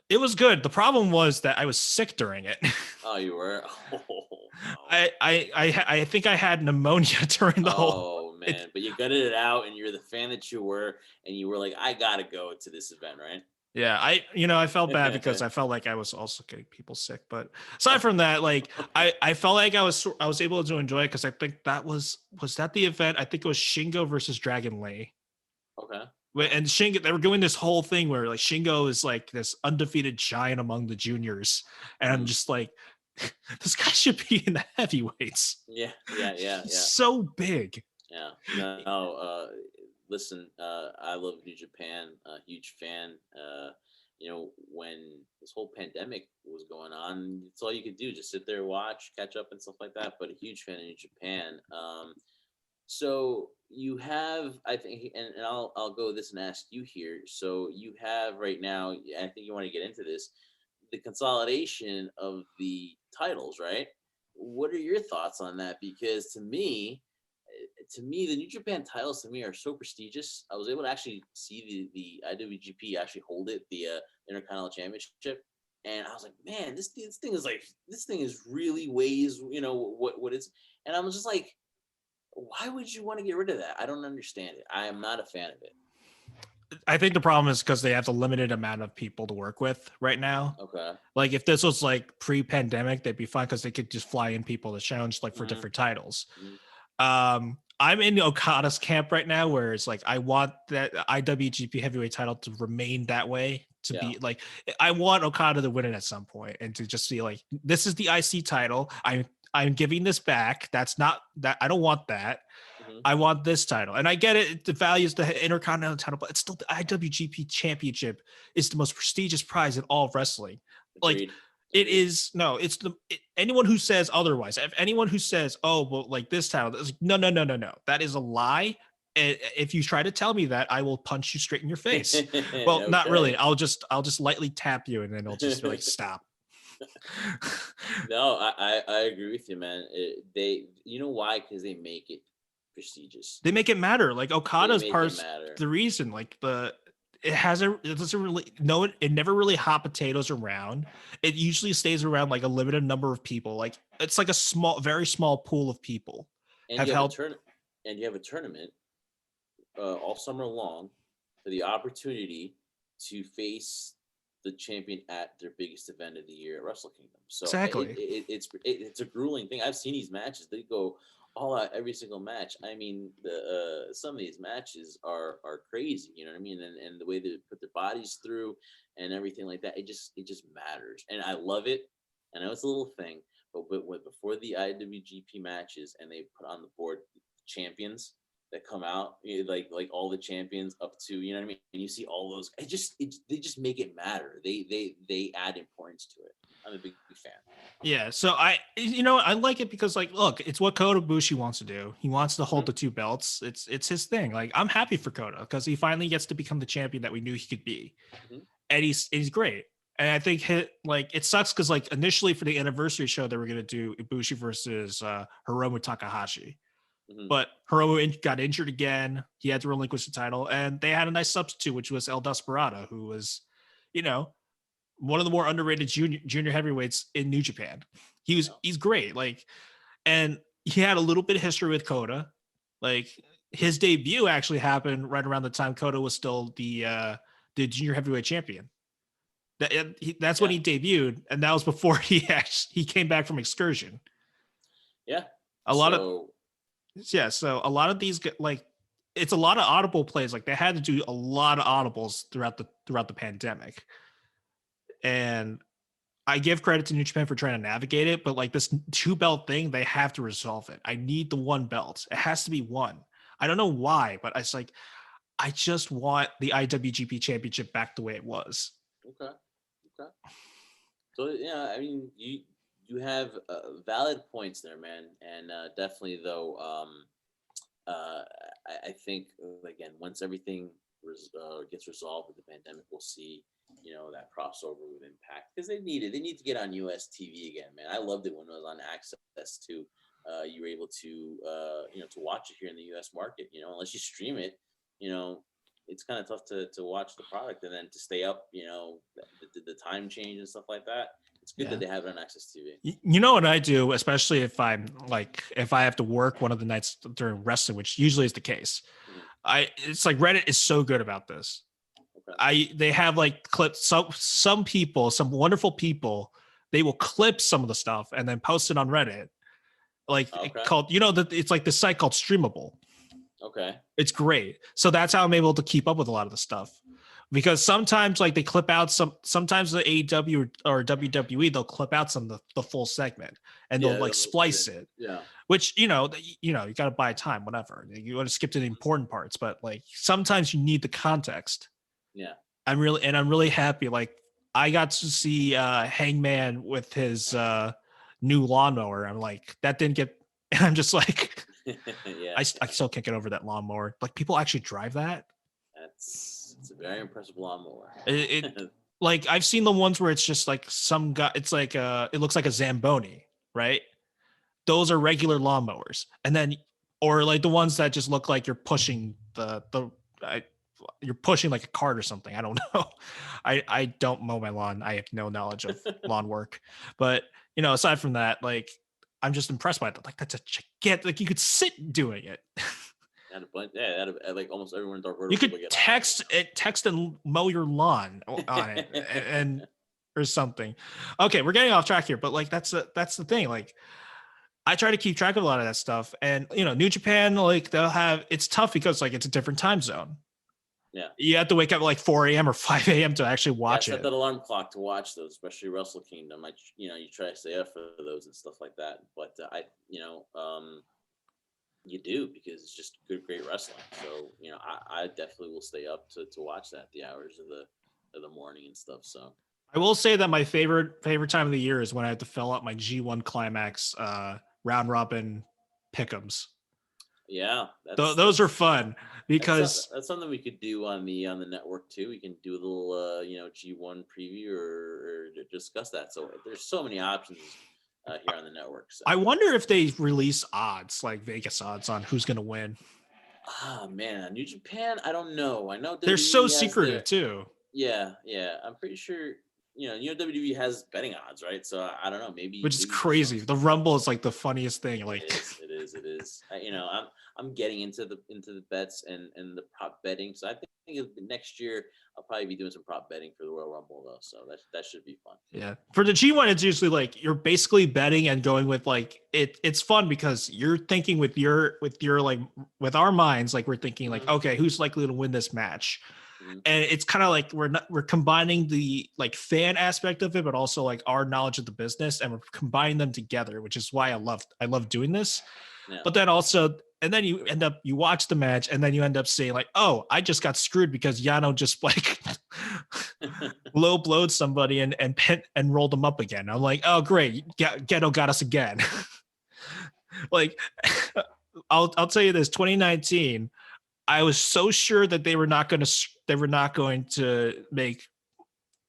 it was good. The problem was that I was sick during it. Oh, you were? Oh, no. I think I had pneumonia during the whole. Oh man, but you gutted it out, and you're the fan that you were, and you were like, I gotta go to this event, right? Yeah, I felt bad because I felt like I was also getting people sick. But aside from that, like I felt like I was able to enjoy it because I think was that the event? I think it was Shingo versus Dragon Lee. Okay. And Shingo, they were doing this whole thing where like Shingo is like this undefeated giant among the juniors, and I'm just like, this guy should be in the heavyweights. Yeah. So big. Yeah. No. Listen, I love New Japan. Huge fan. When this whole pandemic was going on, it's all you could do, just sit there, watch, catch up, and stuff like that. But a huge fan of New Japan. So you have, I think, and I'll go with this and ask you here. So you have right now, I think you want to get into this, the consolidation of the titles, right? What are your thoughts on that? Because to me, the New Japan titles to me are so prestigious. I was able to actually see the IWGP actually hold it, the Intercontinental Championship, and I was like, man, this thing is really weighs, what it's, and I was just like, why would you want to get rid of that? I don't understand it. I am not a fan of it. I think the problem is because they have the limited amount of people to work with right now. Okay. Like if this was like pre-pandemic, they'd be fine because they could just fly in people to challenge like for different titles. I'm in Okada's camp right now, where it's like I want that IWGP heavyweight title to remain that way. To be like, I want Okada to win it at some point, and to just see like, this is the IC title. I'm giving this back. That's not that. I don't want that. I want this title. And I get it. The value is the Intercontinental title, but it's still the IWGP Championship is the most prestigious prize in all of wrestling. Agreed. Like it is. No, it's anyone who says otherwise. If anyone who says, oh, well, like this title, like, no. That is a lie. And if you try to tell me that, I will punch you straight in your face. Well, not really. I'll just lightly tap you, and then I'll just be like, stop. No, I agree with you, man. You know why? Because they make it prestigious. They make it matter. Like Okada's part the reason. Like it doesn't really it never really hot potatoes around. It usually stays around like a limited number of people. Like it's like a very small pool of people. And you have a tournament all summer long for the opportunity to face the champion at their biggest event of the year at Wrestle Kingdom. So exactly, it's a grueling thing. I've seen these matches; they go all out every single match. I mean, some of these matches are crazy. You know what I mean? And the way they put their bodies through and everything like that, it just matters. And I love it. I know it's a little thing, but before the IWGP matches, and they put on the board champions that come out, like all the champions up to, you know what I mean? And you see all those, they just make it matter. They add importance to it. I'm a big fan. Yeah, so I like it because, like, look, it's what Kota Ibushi wants to do. He wants to hold the two belts. It's his thing. Like, I'm happy for Kota because he finally gets to become the champion that we knew he could be, and he's great. And I think it sucks because like initially for the anniversary show they were gonna do Ibushi versus Hiromu Takahashi. But Hiromu got injured again. He had to relinquish the title, and they had a nice substitute, which was El Desperado, who was, one of the more underrated junior heavyweights in New Japan. He's great. Like, and he had a little bit of history with Kota. Like his debut actually happened right around the time Kota was still the junior heavyweight champion. That's when he debuted, and that was before he came back from excursion. Yeah. So a lot of these, like, it's a lot of audible plays. Like they had to do a lot of audibles throughout the pandemic, and I give credit to New Japan for trying to navigate it. But like this 2-belt thing, they have to resolve it. I need the 1 belt. It has to be 1. I don't know why, but it's like I just want the IWGP Championship back the way it was. Okay. So yeah, I mean, you have valid points there, man, and definitely though, I think again, once everything gets resolved with the pandemic, we'll see, that crossover with Impact, because they need it. They need to get on US TV again, man. I loved it when it was on Access too. You were able to, to watch it here in the US market. Unless you stream it, it's kind of tough to watch the product and then to stay up. The time change and stuff like that. It's good that they have it on Access TV. You know what I do, especially if if I have to work one of the nights during wrestling, which usually is the case. It's like Reddit is so good about this. Okay. They have like clips. Some people, some wonderful people, they will clip some of the stuff and then post it on Reddit. Called, it's like the site called Streamable. Okay. It's great. So that's how I'm able to keep up with a lot of the stuff. Because sometimes like they clip out sometimes the AEW or WWE, they'll clip out some of the full segment and they'll like splice it. Yeah. Which, you got to buy time, whatever. You want to skip to the important parts, but like sometimes you need the context. Yeah. I'm really happy. Like I got to see Hangman with his new lawnmower. I'm like, that didn't get, and I'm just like, yeah. I still can't get over that lawnmower. Like people actually drive that. It's a very impressive lawnmower. Like I've seen the ones where it's just like some guy, it's like it looks like a Zamboni, right? Those are regular lawnmowers. And then, or like the ones that just look like you're pushing you're pushing like a cart or something. I don't know. I don't mow my lawn. I have no knowledge of lawn work, but aside from that, like I'm just impressed by it. Like that's a gigantic, like you could sit doing it. Like almost everyone in Dark Vertical. You could text and mow your lawn on it and or something. Okay, we're getting off track here, but like that's the thing. Like I try to keep track of a lot of that stuff, and New Japan, like it's tough because like it's a different time zone. Yeah, you have to wake up at like 4 a.m. or 5 a.m. to actually watch it. Set that alarm clock to watch those, especially Wrestle Kingdom. You try to stay up for those and stuff like that. But you do, because it's just great wrestling. So I definitely will stay up to watch that the hours of the morning and stuff. So I will say that my favorite time of the year is when I have to fill out my G1 Climax round robin pick'ems. Yeah, those are fun because that's something we could do on the network too. We can do a little G1 preview or discuss that. So there's so many options here on the network. So. I wonder if they release odds, like Vegas odds, on who's going to win. Oh man, New Japan, I don't know. I know they're so secretive too. Yeah, I'm pretty sure. WWE has betting odds, right? So I don't know. Maybe which is crazy. The Rumble is like the funniest thing. Like it is. I'm getting into the bets and the prop betting. So I think next year I'll probably be doing some prop betting for the Royal Rumble though. So that should be fun. Yeah. For the G1, it's usually like you're basically betting and going with like it's fun because you're thinking with your like with our minds, like we're thinking like, okay, who's likely to win this match? And it's kind of like we're combining the like fan aspect of it, but also like our knowledge of the business, and we're combining them together, which is why I love doing this. Yeah. But then also, and then you watch the match, and then you end up saying like, oh, I just got screwed because Yano just like low blowed somebody and rolled them up again. I'm like, oh great, Ghetto got us again. Like, I'll tell you this, 2019. I was so sure that they were not going to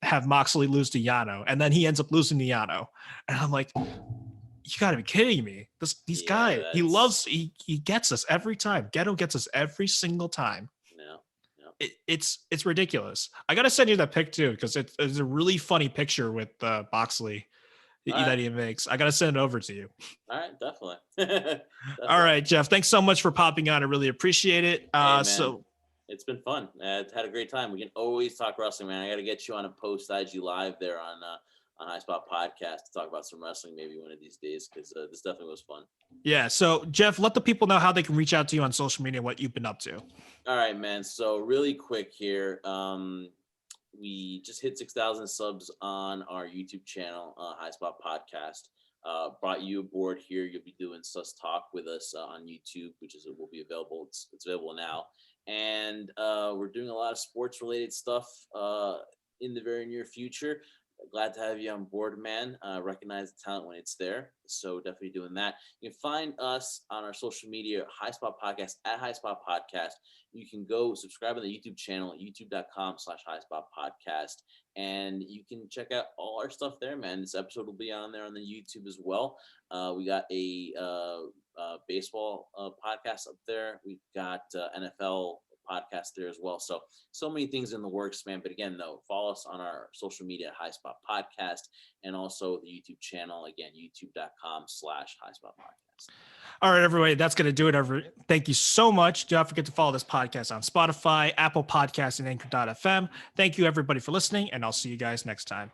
have Moxley lose to Yano, and then he ends up losing to Yano, and I'm like, you got to be kidding me! These guys, he gets us every time. Ghetto gets us every single time. Yeah. It's ridiculous. I got to send you that pic too, because it's a really funny picture with Moxley that he makes. I got to send it over to you. All right, definitely. All right, Jeff. Thanks so much for popping on. I really appreciate it. Hey, so it's been fun. I've had a great time. We can always talk wrestling, man. I got to get you on a post IG live there on High Spot Podcast to talk about some wrestling maybe one of these days, because this definitely was fun. Yeah. So Jeff, let the people know how they can reach out to you on social media, what you've been up to. All right, man. So really quick here. We just hit 6,000 subs on our YouTube channel, High Spot Podcast. Brought you aboard here. You'll be doing SusTalk with us on YouTube, which will be available. It's available now, and we're doing a lot of sports related stuff in the very near future. glad to have you on board, man. Recognize the talent when it's there. So definitely doing that. You can find us on our social media, High Spot Podcast at High Spot Podcast. You can go subscribe to the YouTube channel, youtube.com/High Spot Podcast. And you can check out all our stuff there, man. This episode will be on there on the YouTube as well. We got a baseball podcast up there. We've got NFL podcast there as well. So many things in the works, man. But again, though, follow us on our social media, High Spot Podcast, and also the YouTube channel, again, youtube.com/High Spot Podcast. All right, everybody, that's going to do it. Thank you so much. Do not forget to follow this podcast on Spotify, Apple Podcasts, and Anchor.fm. Thank you, everybody, for listening, and I'll see you guys next time.